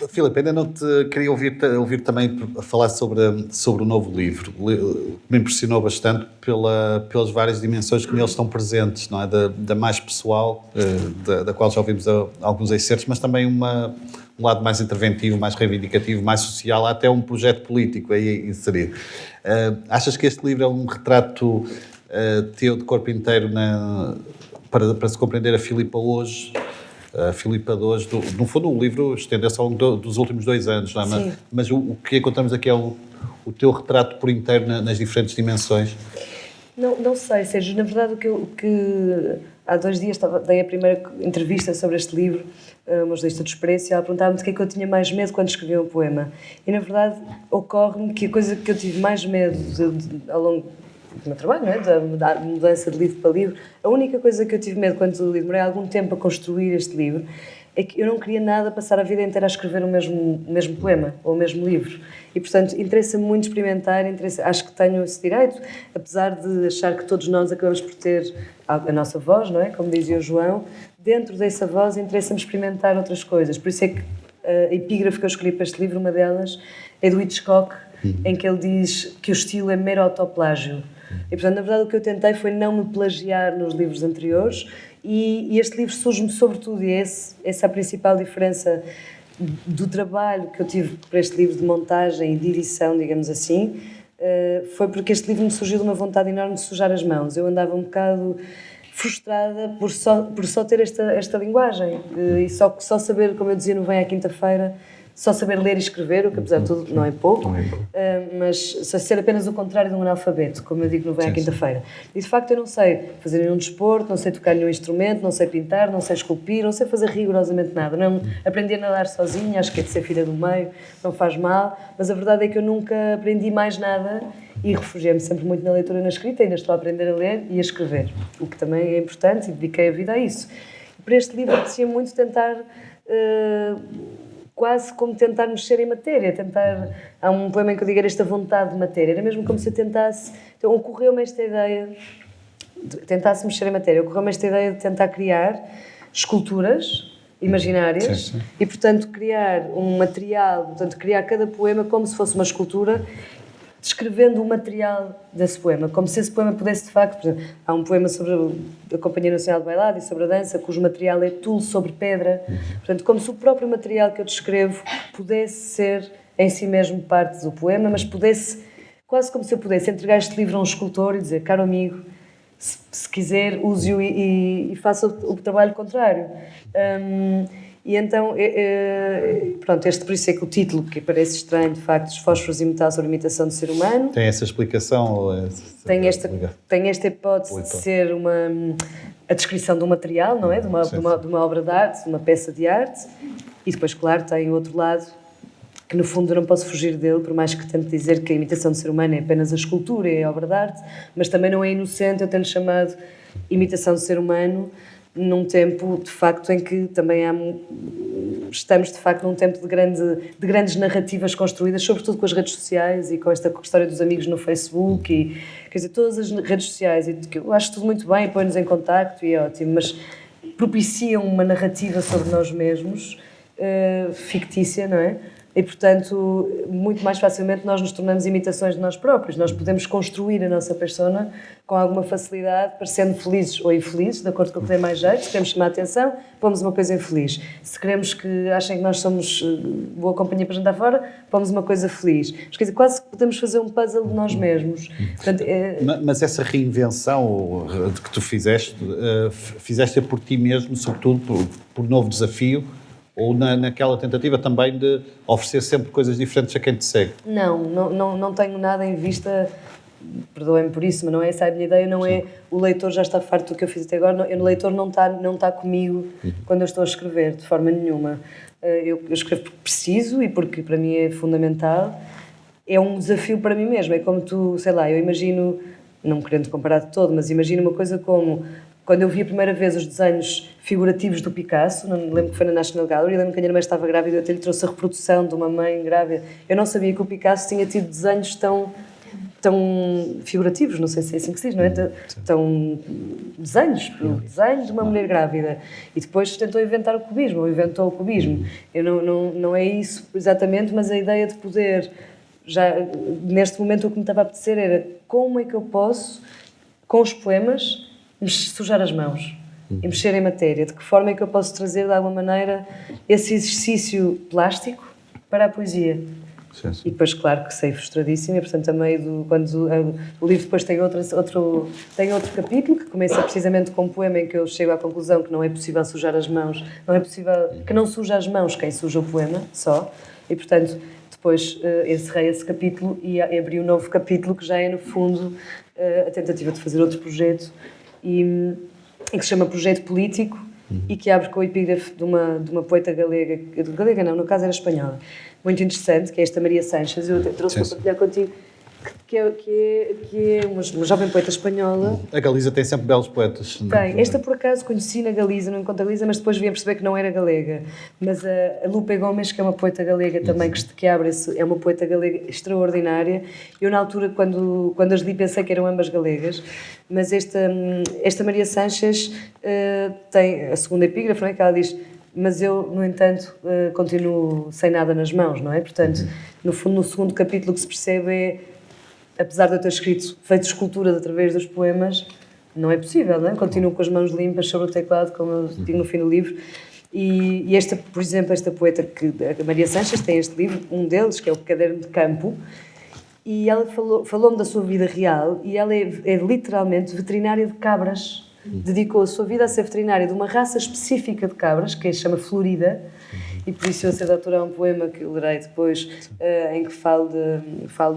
Filipe, ainda não te queria ouvir também a falar sobre o novo livro. Me impressionou bastante pelas várias dimensões que neles estão presentes, não é? Da mais pessoal, da qual já ouvimos alguns excertos, mas também um lado mais interventivo, mais reivindicativo, mais social, há até um projeto político aí inserido. Achas que este livro é um retrato teu de corpo inteiro para se compreender a Filipa hoje? A Filipa de hoje, no fundo o livro estendeu-se ao longo dos últimos 2 anos, não é? Mas o que encontramos aqui é o teu retrato por inteiro nas diferentes dimensões. Não sei, Sérgio, na verdade o que há 2 dias dei a primeira entrevista sobre este livro, uma jornalista do Expresso, e ela perguntava-me de que é que eu tinha mais medo quando escrevia um poema. E na verdade ocorre-me que a coisa que eu tive mais medo ao longo do meu trabalho, não é? Da mudança de livro para livro, a única coisa que eu tive medo quando demorei algum tempo a construir este livro é que eu não queria nada passar a vida inteira a escrever o mesmo poema ou o mesmo livro. E, portanto, interessa-me muito experimentar, acho que tenho esse direito, apesar de achar que todos nós acabamos por ter a nossa voz, não é? Como dizia o João, dentro dessa voz interessa-me experimentar outras coisas. Por isso é que a epígrafe que eu escolhi para este livro, uma delas, é do Hitchcock, em que ele diz que o estilo é mero autoplágio. E, portanto, na verdade, o que eu tentei foi não me plagiar nos livros anteriores, e este livro surge-me sobretudo, e essa é a principal diferença do trabalho que eu tive para este livro de montagem e de edição, digamos assim, foi porque este livro me surgiu de uma vontade enorme de sujar as mãos. Eu andava um bocado frustrada por só ter esta linguagem, e só saber, como eu dizia no Vem à Quinta-feira, só saber ler e escrever, o que apesar de tudo não é pouco, mas só ser apenas o contrário de um analfabeto, como eu digo no Vem à Quinta-feira. E de facto eu não sei fazer nenhum desporto, não sei tocar nenhum instrumento, não sei pintar, não sei esculpir, não sei fazer rigorosamente nada. Não aprendi a nadar sozinha, acho que é de ser filha do meio, não faz mal, mas a verdade é que eu nunca aprendi mais nada e refugiei-me sempre muito na leitura e na escrita, ainda estou a aprender a ler e a escrever, o que também é importante, e dediquei a vida a isso. E para este livro apetecia muito tentar... quase como tentar mexer em matéria, há um poema em que eu digo esta vontade de matéria, era mesmo como se eu tentasse, então ocorreu-me esta ideia, tentasse mexer em matéria, ocorreu-me esta ideia de tentar criar esculturas imaginárias e, portanto, criar um material, portanto, criar cada poema como se fosse uma escultura, descrevendo o material desse poema, como se esse poema pudesse, de facto, por exemplo, há um poema sobre a Companhia Nacional de Bailado e sobre a dança, cujo material é tule sobre pedra, portanto, como se o próprio material que eu descrevo pudesse ser em si mesmo parte do poema, mas pudesse, quase como se eu pudesse entregar este livro a um escultor e dizer, caro amigo, se quiser, use-o e faça o trabalho contrário. E então, pronto, por isso é que o título, que parece estranho, de facto, Os Fósforos e Metal sobre a Imitação do Ser Humano. Tem essa explicação? Tem esta hipótese de ser a descrição de um material, não é? De uma obra de arte, de uma peça de arte. E depois, claro, tem o outro lado, que no fundo eu não posso fugir dele, por mais que tente dizer que a imitação do ser humano é apenas a escultura, é a obra de arte, mas também não é inocente eu ter-lhe chamado imitação do ser humano, num tempo, de facto, em que também estamos, de facto, num tempo de grandes narrativas construídas, sobretudo com as redes sociais e com esta história dos amigos no Facebook e, quer dizer, todas as redes sociais, e que eu acho tudo muito bem, põe-nos em contacto e é ótimo, mas propiciam uma narrativa sobre nós mesmos, fictícia, não é? E, portanto, muito mais facilmente nós nos tornamos imitações de nós próprios. Nós podemos construir a nossa persona com alguma facilidade, parecendo felizes ou infelizes, de acordo com o que tem mais jeito. Se queremos chamar a atenção, pomos uma coisa infeliz. Se queremos que achem que nós somos boa companhia para jantar fora, pomos uma coisa feliz. Mas, quer dizer, quase podemos fazer um puzzle de nós mesmos. Portanto, Mas essa reinvenção que tu fizeste por ti mesmo, sobretudo por novo desafio, ou naquela tentativa também de oferecer sempre coisas diferentes a quem te segue? Não tenho nada em vista, perdoem-me por isso, mas não é essa a minha ideia, não é o leitor já está farto do que eu fiz até agora, o leitor não está comigo quando eu estou a escrever, de forma nenhuma. Eu escrevo porque preciso e porque para mim é fundamental, é um desafio para mim mesmo, é como tu, sei lá, eu imagino, não querendo comparar de todo, mas imagino uma coisa como... Quando eu vi a primeira vez os desenhos figurativos do Picasso, lembro que foi na National Gallery, lembro que a minha irmã estava grávida e eu lhe trouxe a reprodução de uma mãe grávida. Eu não sabia que o Picasso tinha tido desenhos tão tão figurativos, não sei se é assim que se diz, não é? Tão desenhos, o desenho de uma mulher grávida. E depois tentou inventar o cubismo, ou inventou o cubismo. Eu não é isso exatamente, mas a ideia de poder, já neste momento o que me estava a apetecer era como é que eu posso, com os poemas, me sujar as mãos e mexer em matéria. De que forma é que eu posso trazer, de alguma maneira, esse exercício plástico para a poesia. Sim, sim. E depois, claro, que saí frustradíssima, e portanto, a meio quando o livro depois tem outro capítulo, que começa precisamente com um poema em que eu chego à conclusão que não é possível sujar as mãos, não é possível, que não suja as mãos quem suja o poema, só, e portanto, depois encerrei esse capítulo e abri um novo capítulo que já é, no fundo, a tentativa de fazer outro projeto, e que se chama Projeto Político, e que abre com o epígrafe de uma poeta galega não, no caso era espanhola, muito interessante, que é esta Maria Sanches. Eu trouxe para partilhar contigo, que é uma jovem poeta espanhola. A Galiza tem sempre belos poetas. Tem. Esta, por acaso, conheci na Galiza, não encontro a Galiza, mas depois vim a perceber que não era galega. Mas a Lupe Gomes, que é uma poeta galega também, que abre é uma poeta galega extraordinária. Eu, na altura, quando as li, pensei que eram ambas galegas. Mas esta Maria Sanches tem a segunda epígrafe, não é? Que ela diz: mas eu, no entanto, continuo sem nada nas mãos, não é? Portanto, no fundo, no segundo capítulo, o que se percebe é, apesar de eu ter feito esculturas através dos poemas, não é possível, não é? Continuo com as mãos limpas sobre o teclado, como eu digo no fim do livro. E esta, por exemplo, esta poeta, a Maria Sanches, tem este livro, um deles, que é o Caderno de Campo, e ela falou-me da sua vida real, e ela é literalmente veterinária de cabras. Dedicou a sua vida a ser veterinária de uma raça específica de cabras, que se chama Florida, e por isso eu sei de autorar um poema que eu lerei depois, em que falo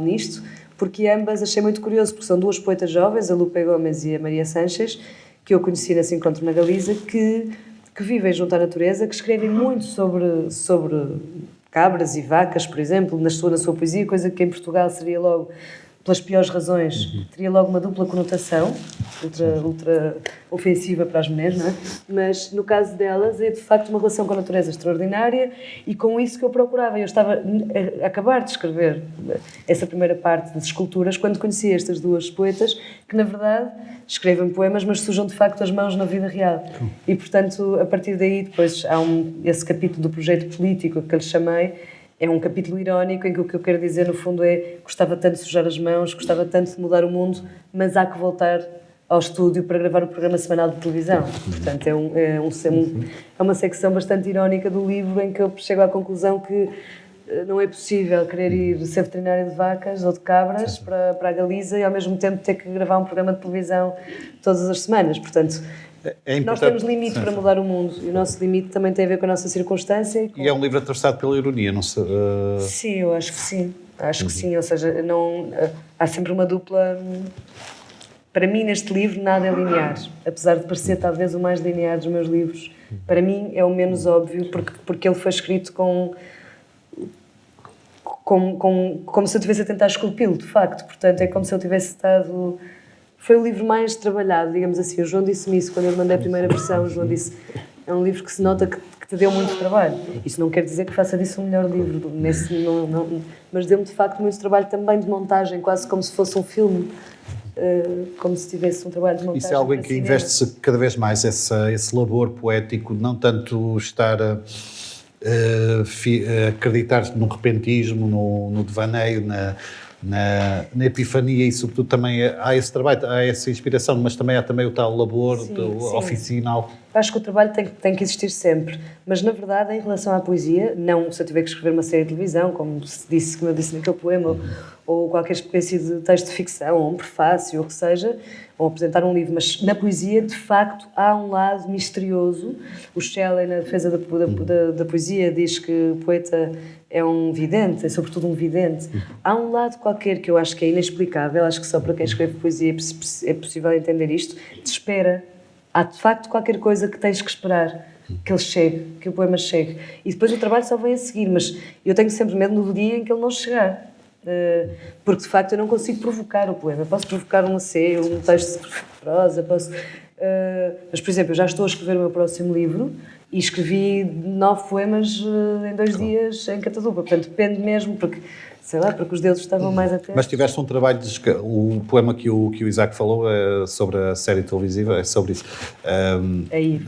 nisto, porque ambas achei muito curioso, porque são duas poetas jovens, a Lupe Gomes e a Maria Sanches, que eu conheci nesse encontro na Galiza, que vivem junto à natureza, que escrevem muito sobre cabras e vacas, por exemplo, na sua poesia, coisa que em Portugal seria logo, pelas piores razões, teria logo uma dupla conotação, ultra ofensiva para as mulheres, não é? Mas no caso delas é de facto uma relação com a natureza extraordinária, e com isso que eu procurava. Eu estava a acabar de escrever essa primeira parte das esculturas quando conheci estas duas poetas, que na verdade escrevem poemas, mas sujam de facto as mãos na vida real. E portanto, a partir daí, depois há esse capítulo do projeto político que eu lhe chamei. É um capítulo irónico em que o que eu quero dizer, no fundo, é: gostava tanto de sujar as mãos, gostava tanto de mudar o mundo, mas há que voltar ao estúdio para gravar o programa semanal de televisão. Portanto, é uma secção bastante irónica do livro, em que eu chego à conclusão que não é possível querer ir ser veterinária de vacas ou de cabras para a Galiza e, ao mesmo tempo, ter que gravar um programa de televisão todas as semanas. Portanto, nós temos limite para mudar o mundo, e o nosso limite também tem a ver com a nossa circunstância. E é um livro atravessado pela ironia, não sei. Sim, eu acho que sim. Acho que sim, ou seja, há sempre uma dupla. Para mim, neste livro, nada é linear. Apesar de parecer talvez o mais linear dos meus livros, para mim é o menos óbvio, porque ele foi escrito como se eu estivesse a tentar esculpi-lo, de facto. Portanto, é como se eu tivesse estado... Foi o livro mais trabalhado, digamos assim. O João disse-me isso quando eu mandei a primeira versão. O João disse: é um livro que se nota que te deu muito trabalho. Isso não quer dizer que faça disso um melhor livro, mas deu-me de facto muito trabalho também de montagem, quase como se fosse um filme, como se tivesse um trabalho de montagem. Isso é algo em que investe-se cada vez mais, esse labor poético, não tanto estar a acreditar no repentismo, no devaneio, na epifania, e sobretudo também há esse trabalho, há essa inspiração, mas também há o tal labor oficinal. Acho que o trabalho tem que existir sempre, mas na verdade, em relação à poesia, não se eu tiver que escrever uma série de televisão, como eu disse naquele poema, ou qualquer espécie de texto de ficção, ou um prefácio, ou o que seja, ou apresentar um livro, mas na poesia, de facto, há um lado misterioso. O Shelley, na defesa da poesia, diz que o poeta é um vidente, é sobretudo um vidente. Há um lado qualquer que eu acho que é inexplicável, acho que só para quem escreve poesia é possível entender isto, de espera. Há, de facto, qualquer coisa que tens que esperar, que ele chegue, que o poema chegue. E depois o trabalho só vem a seguir, mas eu tenho sempre medo no dia em que ele não chegar. Porque, de facto, eu não consigo provocar o poema. Eu posso provocar um asseio, um texto de prosa, mas, por exemplo, eu já estou a escrever o meu próximo livro, e escrevi 9 poemas em 2 dias em Catadupa. Portanto, depende mesmo, porque, sei lá, porque os deuses estavam mais atentos. Mas tiveste um trabalho o poema que o Isaac falou é sobre a série televisiva, é sobre isso.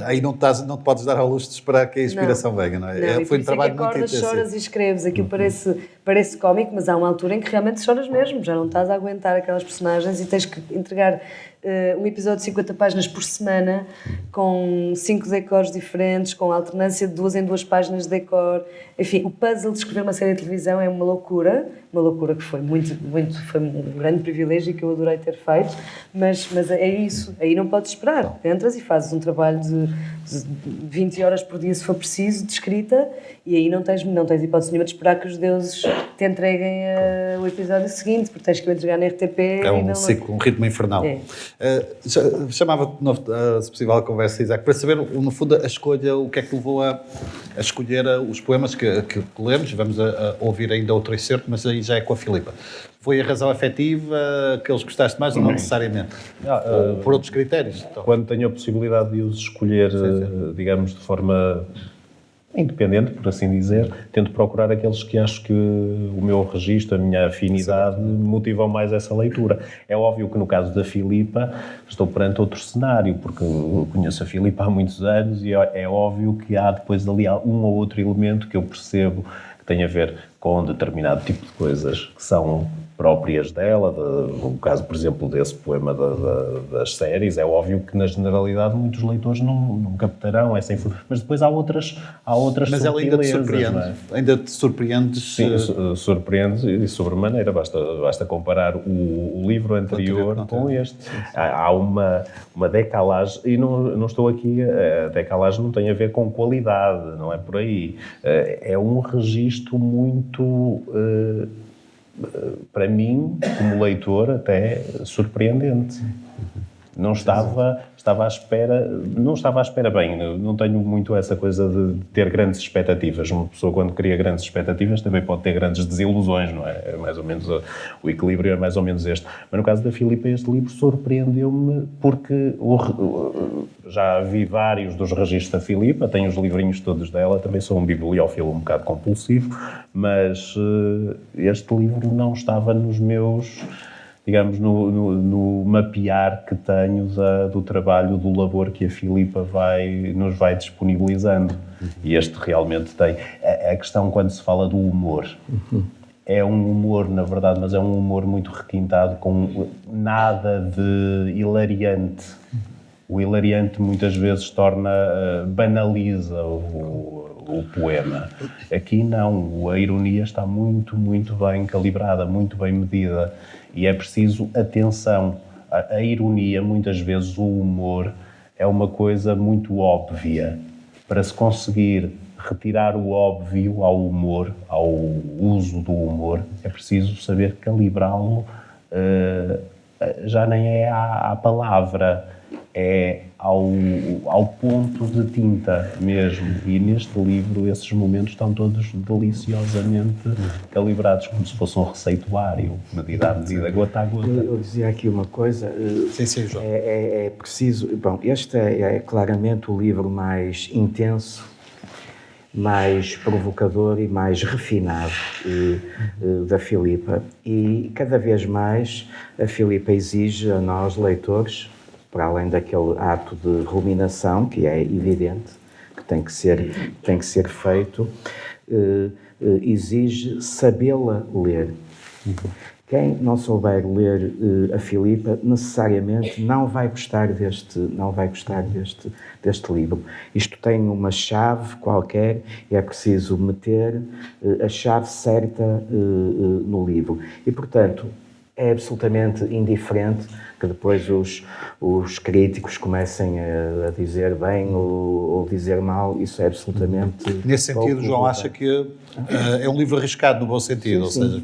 Aí não te podes dar ao luxo de esperar que a inspiração venha, não é? Não, Foi um trabalho muito acordas, intensivo. choras e escreves. Aquilo parece cómico, mas há uma altura em que realmente choras mesmo. Já não estás a aguentar aquelas personagens e tens que entregar um episódio de 50 páginas por semana, com 5 decors diferentes, com alternância de 2 em 2 páginas de decor. Enfim, o puzzle de escrever uma série de televisão é uma loucura que foi foi um grande privilégio que eu adorei ter feito, mas é isso, aí não podes esperar. Entras e fazes um trabalho de 20 horas por dia, se for preciso, de escrita, e aí não tens hipótese nenhuma de esperar que os deuses te entreguem o episódio seguinte, porque tens que o entregar na RTP. É um ciclo, um ritmo infernal. É. Chamava-te, se possível, a conversa, Isaac, para saber, no fundo, a escolha, o que é que levou a escolher os poemas que lemos. Vamos a ouvir ainda outro excerto, mas aí já é com a Filipa. Foi a razão afetiva que eles gostaste mais ou não necessariamente? Por outros critérios? Então. Quando tenho a possibilidade de os escolher, digamos, de forma independente, por assim dizer, tento procurar aqueles que acho que o meu registro, a minha afinidade, motivam mais essa leitura. É óbvio que no caso da Filipa estou perante outro cenário, porque eu conheço a Filipa há muitos anos e é óbvio que há depois ali um ou outro elemento que eu percebo que tem a ver com determinado tipo de coisas que são próprias dela, no caso, por exemplo, desse poema das séries, é óbvio que na generalidade muitos leitores não captarão essa informação, mas depois há outras mas ela ainda te surpreende, não é? Ainda te surpreendes? Sim, surpreende e sobremaneira, basta comparar o livro anterior com este. Há uma decalagem, e não estou aqui, a decalagem não tem a ver com qualidade, não é por aí, é um registro muito... para mim, como leitor, até surpreendente. Não estava à espera bem, não tenho muito essa coisa de ter grandes expectativas. Uma pessoa, quando cria grandes expectativas, também pode ter grandes desilusões, não é? É mais ou menos o equilíbrio é mais ou menos este. Mas no caso da Filipa, este livro surpreendeu-me porque já vi vários dos registros da Filipa, tenho os livrinhos todos dela, também sou um bibliófilo um bocado compulsivo, mas este livro não estava nos meus... digamos, no mapear que tenho do trabalho, do labor que a Filipa nos vai disponibilizando. E este realmente tem. A questão, quando se fala do humor, é um humor, na verdade, mas é um humor muito requintado, com nada de hilariante. O hilariante muitas vezes banaliza o poema. Aqui não, a ironia está muito, muito bem calibrada, muito bem medida. E é preciso atenção. A ironia, muitas vezes, o humor, é uma coisa muito óbvia. Para se conseguir retirar o óbvio ao humor, ao uso do humor, é preciso saber calibrá-lo, já nem é à palavra, é ao ponto de tinta mesmo. E neste livro esses momentos estão todos deliciosamente calibrados, como se fosse um receituário, medida a medida, gota a gota. Eu dizia aqui uma coisa. Sim, João. É preciso... Bom, este é claramente o livro mais intenso, mais provocador e mais refinado da Filipa. E cada vez mais a Filipa exige a nós, leitores, para além daquele ato de ruminação, que é evidente, que tem que ser feito, exige sabê-la ler. Quem não souber ler a Filipa, necessariamente não vai gostar deste livro. Isto tem uma chave qualquer e é preciso meter a chave certa no livro. E, portanto, é absolutamente indiferente que depois os críticos comecem a dizer bem ou dizer mal. Isso é absolutamente... Nesse sentido, João, acha que é um livro arriscado no bom sentido, sim, ou seja,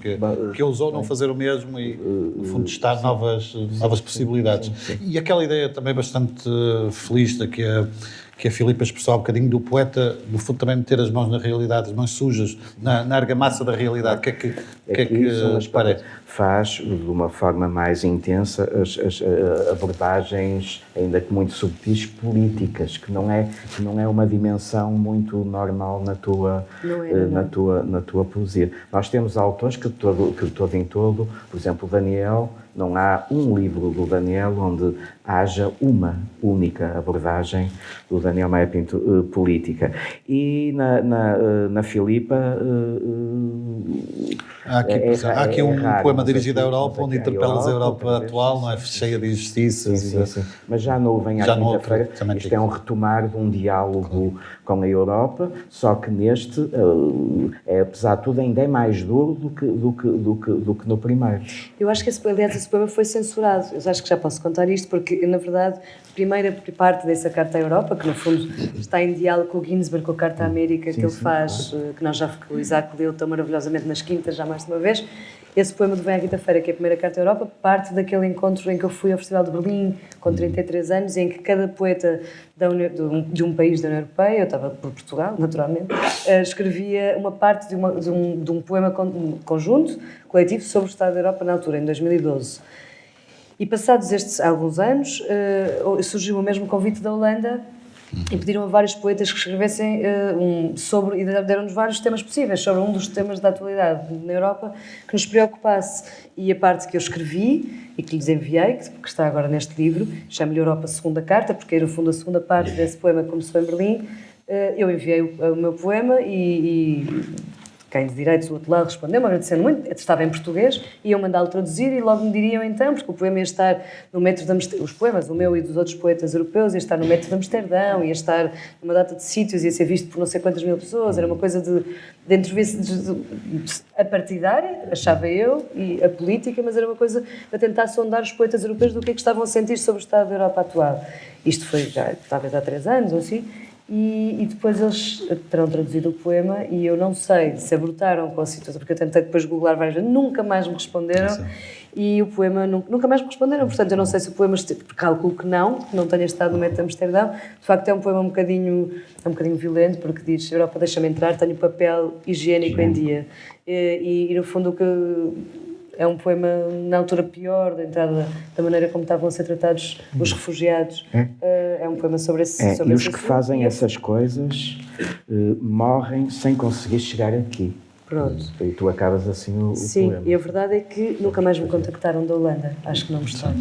que ousou não fazer o mesmo e, no fundo, testar novas possibilidades. Sim. E aquela ideia também bastante feliz de que que a Filipa expressou há um bocadinho do poeta, no fundo também meter as mãos na realidade, as mãos sujas, na argamassa da realidade. O que é que parece? Faz de uma forma mais intensa as abordagens, ainda que muito subtis, políticas, que não é uma dimensão muito normal na tua poesia. Nós temos autores que todo em todo, por exemplo, Daniel, não há um livro do Daniel onde haja uma única abordagem do Daniel Maia Pinto política. E na Filipa há aqui um raro, poema dirigido à Europa, onde aqui a interpelas a Europa, Europa atual, não é? Cheia de injustiças. Sim. Mas já não vem à quinta-feira. Isto é um retomar de um diálogo com a Europa, só que neste, apesar de tudo, ainda é mais duro do que no primeiro. Eu acho que esse poema foi censurado. Eu acho que já posso contar isto, porque, na verdade, a primeira parte dessa Carta à Europa, que no fundo está em diálogo com o Ginsberg, com a Carta à América, que ele faz, que o Isaac leu tão maravilhosamente nas quintas, já mais de uma vez. Esse poema do Vem à Quinta-feira, que é a primeira Carta à Europa, parte daquele encontro em que eu fui ao Festival de Berlim, com 33 anos, em que cada poeta de um país da União Europeia, eu estava por Portugal, naturalmente, escrevia uma parte de um poema conjunto, coletivo, sobre o Estado da Europa na altura, em 2012. E passados estes alguns anos, surgiu o mesmo convite da Holanda e pediram a vários poetas que escrevessem sobre, e deram-nos vários temas possíveis, sobre um dos temas da atualidade na Europa que nos preocupasse. E a parte que eu escrevi e que lhes enviei, que está agora neste livro, chama-lhe Europa Segunda Carta, porque no fundo a segunda parte desse poema começou em Berlim, eu enviei o meu poema e quem de direitos do outro lado respondeu-me, agradecendo muito, estava em português, iam mandá-lo traduzir e logo me diriam então, porque o poema ia estar no metro de Amsterdão, os poemas, o meu e dos outros poetas europeus, ia estar no metro de Amsterdão, ia estar numa data de sítios, ia ser visto por não sei quantas mil pessoas, era uma coisa de entrevista a partidária, achava eu, e a política, mas era uma coisa para tentar sondar os poetas europeus do que é que estavam a sentir sobre o estado da Europa atual. Isto foi já, talvez há 3 anos ou assim. E depois eles terão traduzido o poema e eu não sei se abortaram com a situação, porque eu tentei depois googlar várias vezes, nunca mais me responderam. Sim. E o poema nunca mais me responderam, portanto eu não sei se o poema, calculo que não tenha estado no metro de Amsterdão. De facto é um poema um bocadinho violento, porque diz: Europa, deixa-me entrar, tenho papel higiênico em dia. E no fundo o que é um poema na altura pior da entrada, da maneira como estavam a ser tratados os refugiados. É um poema sobre esse e os que fazem essas coisas morrem sem conseguir chegar aqui. Pronto. E tu acabas assim o Sim, poema. E a verdade é que nunca mais me contactaram da Holanda. Acho que não gostaram.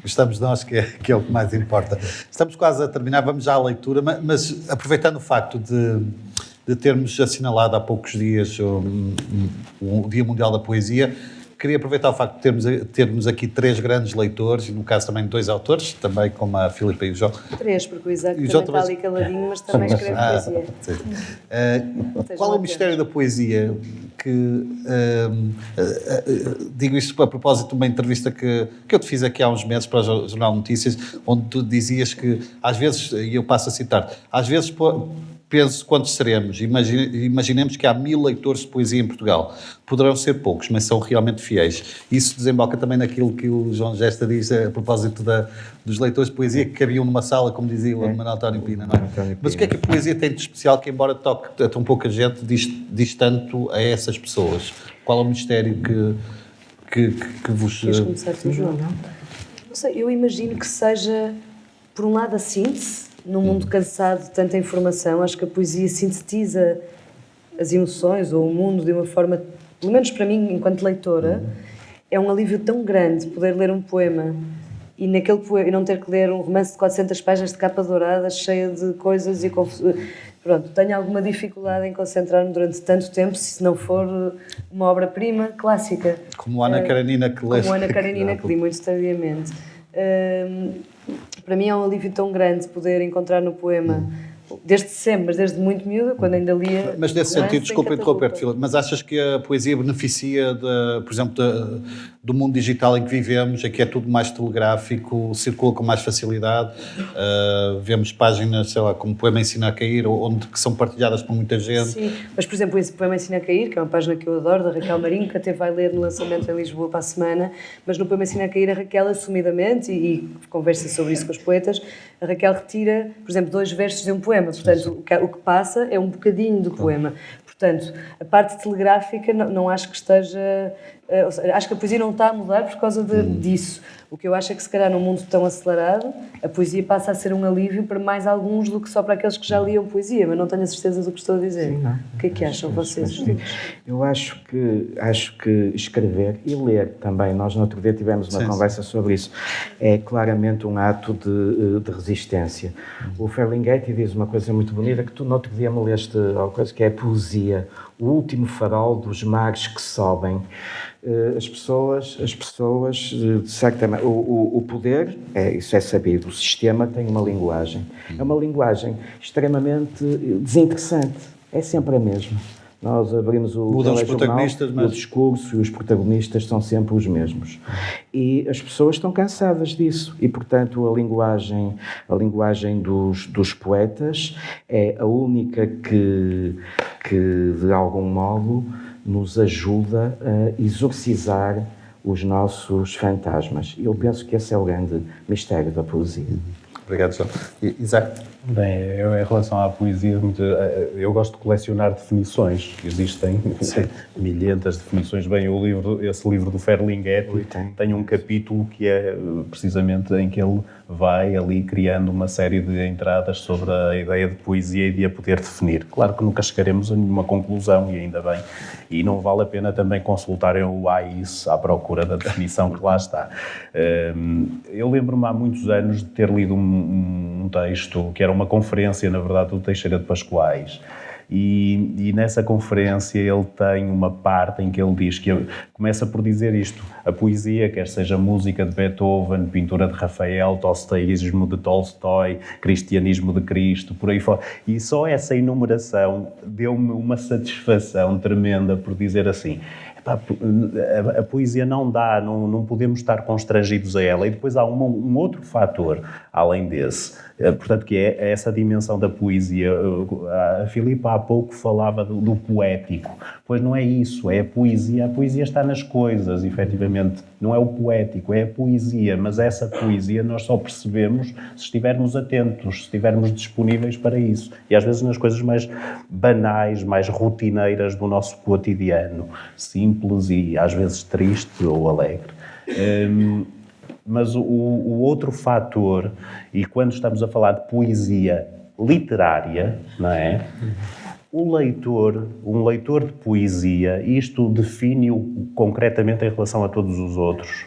Gostamos nós, que é o que mais importa. Estamos quase a terminar, vamos já à leitura, mas aproveitando o facto de termos assinalado há poucos dias o Dia Mundial da Poesia, queria aproveitar o facto de termos aqui 3 grandes leitores, e no caso também 2 autores, também como a Filipa e o João. 3, porque o Isaac também está ali caladinho, mas também escreve poesia. Qual é o mistério da poesia? Digo isto a propósito de uma entrevista que eu te fiz aqui há uns meses para o Jornal Notícias, onde tu dizias que, às vezes, e eu passo a citar, às vezes penso quantos seremos, imaginemos que há 1000 leitores de poesia em Portugal. Poderão ser poucos, mas são realmente fiéis. Isso desemboca também naquilo que o João Gesta diz a propósito dos leitores de poesia que cabiam numa sala, como dizia o Manuel António Pina, não é? Mas o que é que a poesia tem de especial que, embora toque a tão pouca gente, diz tanto a essas pessoas? Qual é o mistério que vos... Queres começar tu, João? Não sei, eu imagino que seja, por um lado, a síntese. Num mundo cansado de tanta informação, acho que a poesia sintetiza as emoções ou o mundo de uma forma, pelo menos para mim, enquanto leitora, é um alívio tão grande poder ler um poema e naquele poema, e não ter que ler um romance de 400 páginas de capa dourada, cheia de coisas e confusões. Pronto, tenho alguma dificuldade em concentrar-me durante tanto tempo se não for uma obra-prima clássica. Como a Ana Karenina que lê. Como a Ana Karenina que li muito tardiamente. Para mim é um alívio tão grande poder encontrar no poema desde sempre, mas desde muito miúda, quando ainda lia... Mas nesse romance, sentido, desculpa em interromper-te, catapulta. Filipe, mas achas que a poesia beneficia, por exemplo, do mundo digital em que vivemos, em que é tudo mais telegráfico, circula com mais facilidade, vemos páginas, sei lá, como Poema Ensina a Cair, onde que são partilhadas por muita gente. Sim, mas por exemplo, esse Poema Ensina a Cair, que é uma página que eu adoro, da Raquel Marinho, que até vai ler no lançamento em Lisboa para a semana, mas no Poema Ensina a Cair a Raquel assumidamente, e conversa sobre isso com os poetas, a Raquel retira, por exemplo, 2 versos de um poema, portanto o que passa é um bocadinho do poema. Portanto, a parte telegráfica não acho que esteja... ou seja, acho que a poesia não está a mudar por causa disso. O que eu acho é que, se calhar, num mundo tão acelerado, a poesia passa a ser um alívio para mais alguns do que só para aqueles que já liam poesia, mas não tenho a certeza do que estou a dizer. Sim, não. O que é que acham vocês? Eu acho que escrever e ler também, nós no outro dia tivemos uma conversa sobre isso, é claramente um ato de resistência. O Ferlinghetti diz uma coisa muito bonita que tu no outro dia me leste, uma coisa que é a poesia, o último farol dos mares que sobem. As pessoas, certamente, o poder, isso é sabido, o sistema tem uma linguagem. É uma linguagem extremamente desinteressante, é sempre a mesma. Nós abrimos o Mudam os telejornal, protagonistas, mas... o discurso e os protagonistas são sempre os mesmos. E as pessoas estão cansadas disso. E, portanto, a linguagem dos poetas é a única que, de algum modo, nos ajuda a exorcizar os nossos fantasmas. E eu penso que esse é o grande mistério da poesia. Obrigado, João. Isaac? Bem, eu, em relação à poesia, eu gosto de colecionar definições. Existem milhentas definições. Bem, esse livro do Ferlinghetti tem um capítulo que é precisamente em que ele vai ali criando uma série de entradas sobre a ideia de poesia e de a poder definir. Claro que nunca chegaremos a nenhuma conclusão, e ainda bem. E não vale a pena também consultarem o AIS à procura da definição que lá está. Eu lembro-me há muitos anos de ter lido um texto que era uma conferência, na verdade, do Teixeira de Pascoais. E nessa conferência ele tem uma parte em que ele diz que começa por dizer isto: a poesia, quer seja música de Beethoven, pintura de Rafael, tolstoísmo de Tolstói, cristianismo de Cristo, por aí fora. E só essa enumeração deu-me uma satisfação tremenda por dizer assim: a poesia não dá, não podemos estar constrangidos a ela. E depois há um outro fator, além desse, portanto, que é essa dimensão da poesia. A Filipa há pouco falava do poético. Pois não é isso, é a poesia. A poesia está nas coisas, efetivamente. Não é o poético, é a poesia. Mas essa poesia nós só percebemos se estivermos atentos, se estivermos disponíveis para isso. E às vezes nas coisas mais banais, mais rotineiras do nosso cotidiano. Simples e às vezes triste ou alegre. Mas o outro fator, e quando estamos a falar de poesia literária, não é? Um leitor de poesia, isto define-o concretamente em relação a todos os outros,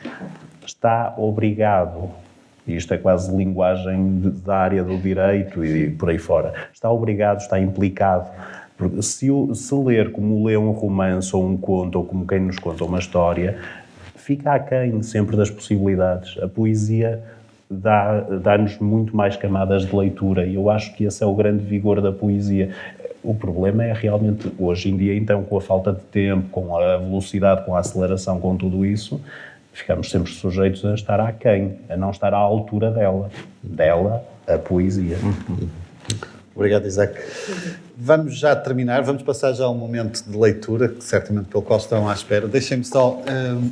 está obrigado, e isto é quase linguagem da área do direito e por aí fora, está obrigado, está implicado. Porque se ler como lê um romance ou um conto, ou como quem nos conta uma história, fica aquém sempre das possibilidades. A poesia dá-nos muito mais camadas de leitura, e eu acho que esse é o grande vigor da poesia. O problema é realmente, hoje em dia, então, com a falta de tempo, com a velocidade, com a aceleração, com tudo isso, ficamos sempre sujeitos a estar aquém, a não estar à altura dela, a poesia. Obrigado, Isaac. Vamos já terminar, vamos passar já a um momento de leitura, que certamente pelo qual estão à espera. Deixem-me só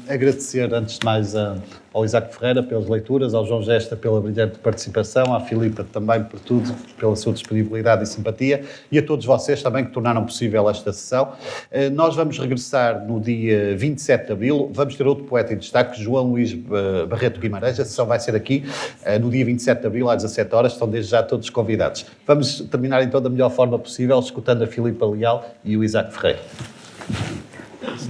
agradecer, antes de mais, ao Isaac Ferreira pelas leituras, ao João Gesta pela brilhante participação, à Filipa também por tudo, pela sua disponibilidade e simpatia, e a todos vocês também que tornaram possível esta sessão. Nós vamos regressar no dia 27 de abril, vamos ter outro poeta em destaque, João Luís Barreto Guimarães. A sessão vai ser aqui no dia 27 de abril, às 17 horas, estão desde já todos convidados. Vamos terminar então da melhor forma possível, escutando a Filipa Leal e o Isaac Ferreira. Vamos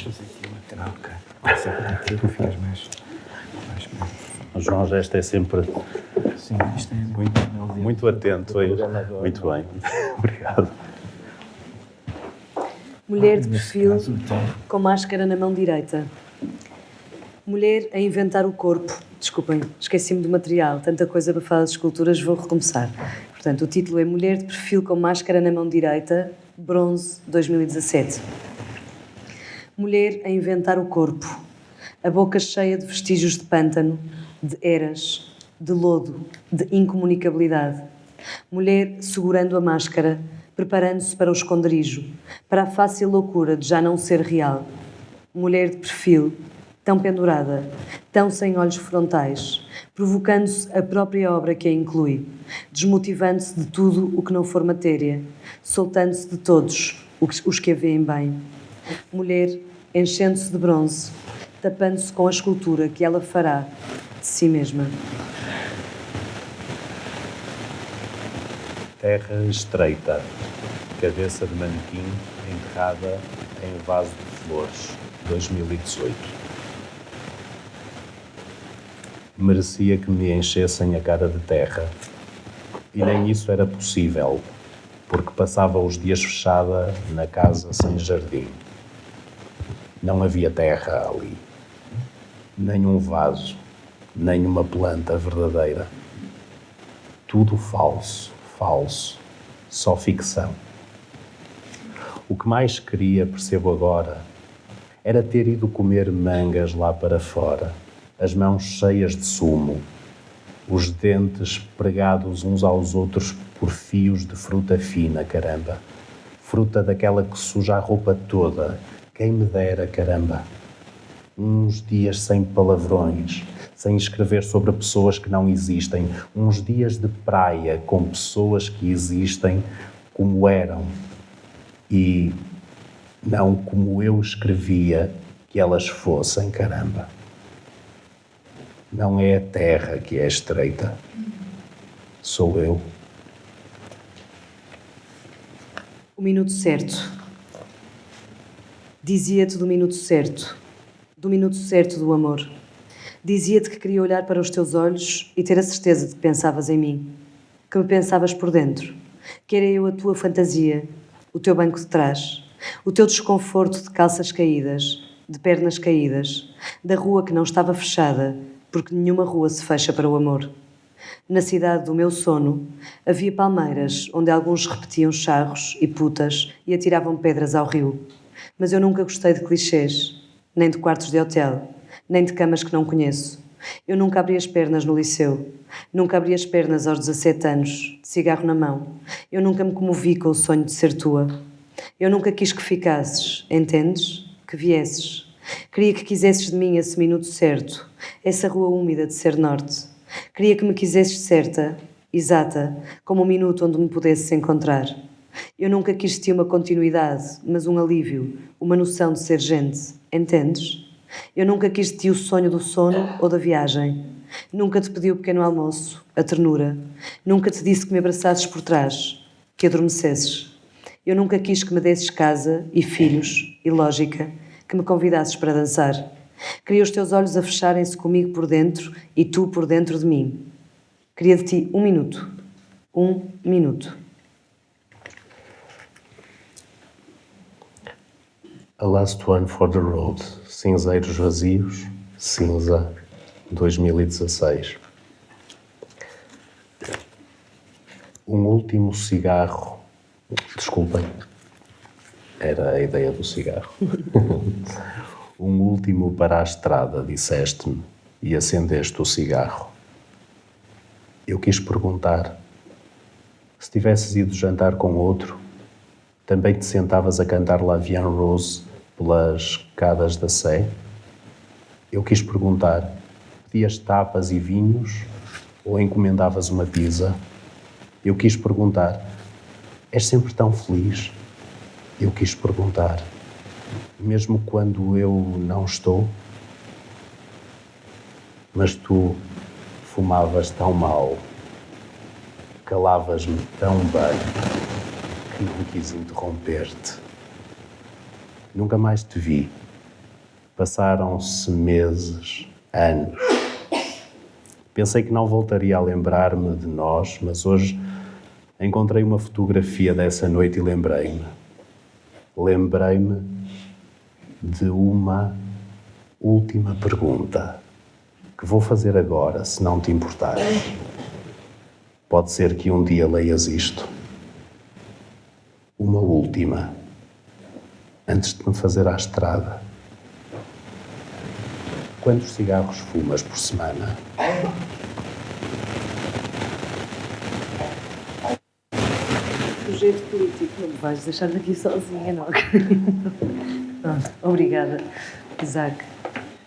fazer aqui uma troca. Tu ficas mais. O João Gesta é sempre Sim, isto é muito atento. Muito bem. Obrigado. Mulher de perfil, com máscara na mão direita. Mulher a inventar o corpo. Desculpem, esqueci-me do material. Tanta coisa para falar de esculturas, vou recomeçar. Portanto, o título é Mulher de perfil com máscara na mão direita, bronze 2017. Mulher a inventar o corpo, a boca cheia de vestígios de pântano, de eras, de lodo, de incomunicabilidade. Mulher segurando a máscara, preparando-se para o esconderijo, para a fácil loucura de já não ser real. Mulher de perfil, tão pendurada, tão sem olhos frontais, provocando-se a própria obra que a inclui, desmotivando-se de tudo o que não for matéria, soltando-se de todos os que a veem bem. Mulher enchendo-se de bronze, tapando-se com a escultura que ela fará de si mesma. Terra estreita, cabeça de manequim enterrada em vaso de flores, 2018. Merecia que me enchessem a cara de terra. E nem isso era possível, porque passava os dias fechada na casa sem jardim. Não havia terra ali, nem um vaso, nem uma planta verdadeira. Tudo falso, falso, só ficção. O que mais queria, percebo agora, era ter ido comer mangas lá para fora, as mãos cheias de sumo, os dentes pregados uns aos outros por fios de fruta fina, caramba. Fruta daquela que suja a roupa toda, quem me dera, caramba. Uns dias sem palavrões, sem escrever sobre pessoas que não existem, uns dias de praia com pessoas que existem como eram e não como eu escrevia que elas fossem, caramba. Não é a terra que é estreita, sou eu. O minuto certo. Dizia-te do minuto certo do amor. Dizia-te que queria olhar para os teus olhos e ter a certeza de que pensavas em mim, que me pensavas por dentro, que era eu a tua fantasia, o teu banco de trás, o teu desconforto de calças caídas, de pernas caídas, da rua que não estava fechada, porque nenhuma rua se fecha para o amor. Na cidade do meu sono, havia palmeiras onde alguns repetiam charros e putas e atiravam pedras ao rio. Mas eu nunca gostei de clichês, nem de quartos de hotel, nem de camas que não conheço. Eu nunca abri as pernas no liceu, nunca abri as pernas aos 17 anos, de cigarro na mão. Eu nunca me comovi com o sonho de ser tua. Eu nunca quis que ficasses, entendes? Que viesses. Queria que quisesses de mim esse minuto certo, essa rua úmida de ser norte. Queria que me quisesses certa, exata, como um minuto onde me pudesses encontrar. Eu nunca quis de ti uma continuidade, mas um alívio, uma noção de ser gente, entendes? Eu nunca quis de ti o sonho do sono ou da viagem. Nunca te pedi o pequeno almoço, a ternura. Nunca te disse que me abraçasses por trás, que adormecesses. Eu nunca quis que me desses casa e filhos e lógica, que me convidasses para dançar. Queria os teus olhos a fecharem-se comigo por dentro e tu por dentro de mim. Queria de ti um minuto. Um minuto. A Last One for the Road, Cinzeiros Vazios, Cinza, 2016. Um último cigarro. Desculpem, era a ideia do cigarro. Um último para a estrada, disseste-me, e acendeste o cigarro. Eu quis perguntar, se tivesses ido jantar com outro, também te sentavas a cantar La Vie en Rose pelas escadas da Sé? Eu quis perguntar, pedias tapas e vinhos ou encomendavas uma pizza? Eu quis perguntar, és sempre tão feliz? Eu quis perguntar, mesmo quando eu não estou? Mas tu fumavas tão mal, calavas-me tão bem, que não quis interromper-te. Nunca mais te vi. Passaram-se meses, anos. Pensei que não voltaria a lembrar-me de nós, mas hoje encontrei uma fotografia dessa noite e lembrei-me. Lembrei-me de uma última pergunta que vou fazer agora, se não te importares. Pode ser que um dia leias isto. Uma última, antes de me fazer à estrada. Quantos cigarros fumas por semana? Projeto político, não me vais deixar daqui sozinha, não. Pronto, obrigada, Isaac.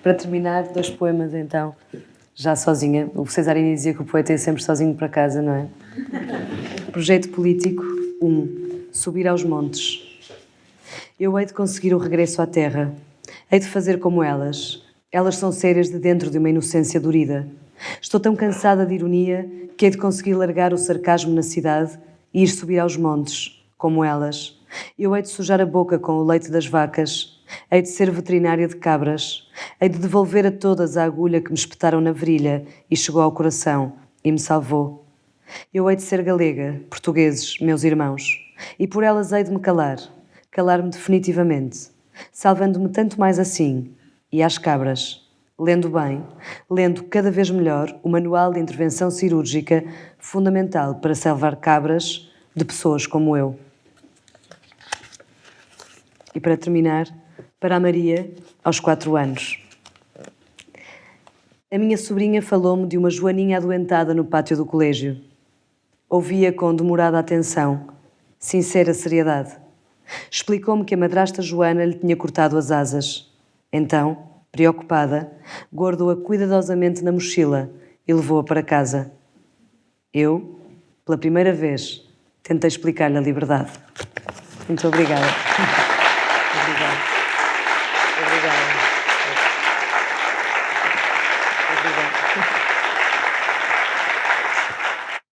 Para terminar, 2 poemas então, já sozinha. O Cesarini dizia que o poeta ia sempre sozinho para casa, não é? Projeto político 1. Subir aos montes. Eu hei de conseguir o regresso à terra. Hei de fazer como elas. Elas são sérias de dentro de uma inocência dorida. Estou tão cansada de ironia que hei de conseguir largar o sarcasmo na cidade e ir subir aos montes, como elas. Eu hei de sujar a boca com o leite das vacas. Hei de ser veterinária de cabras. Hei de devolver a todas a agulha que me espetaram na virilha e chegou ao coração e me salvou. Eu hei de ser galega, portugueses, meus irmãos, e por elas hei de me calar, calar-me definitivamente, salvando-me tanto mais assim, e às cabras, lendo bem, lendo cada vez melhor o manual de intervenção cirúrgica fundamental para salvar cabras de pessoas como eu. E para terminar, para a Maria, aos 4 anos. A minha sobrinha falou-me de uma joaninha adoentada no pátio do colégio. Ouvia com demorada atenção, sincera seriedade. Explicou-me que a madrasta Joana lhe tinha cortado as asas. Então, preocupada, guardou-a cuidadosamente na mochila e levou-a para casa. Eu, pela primeira vez, tentei explicar-lhe a liberdade. Muito obrigada.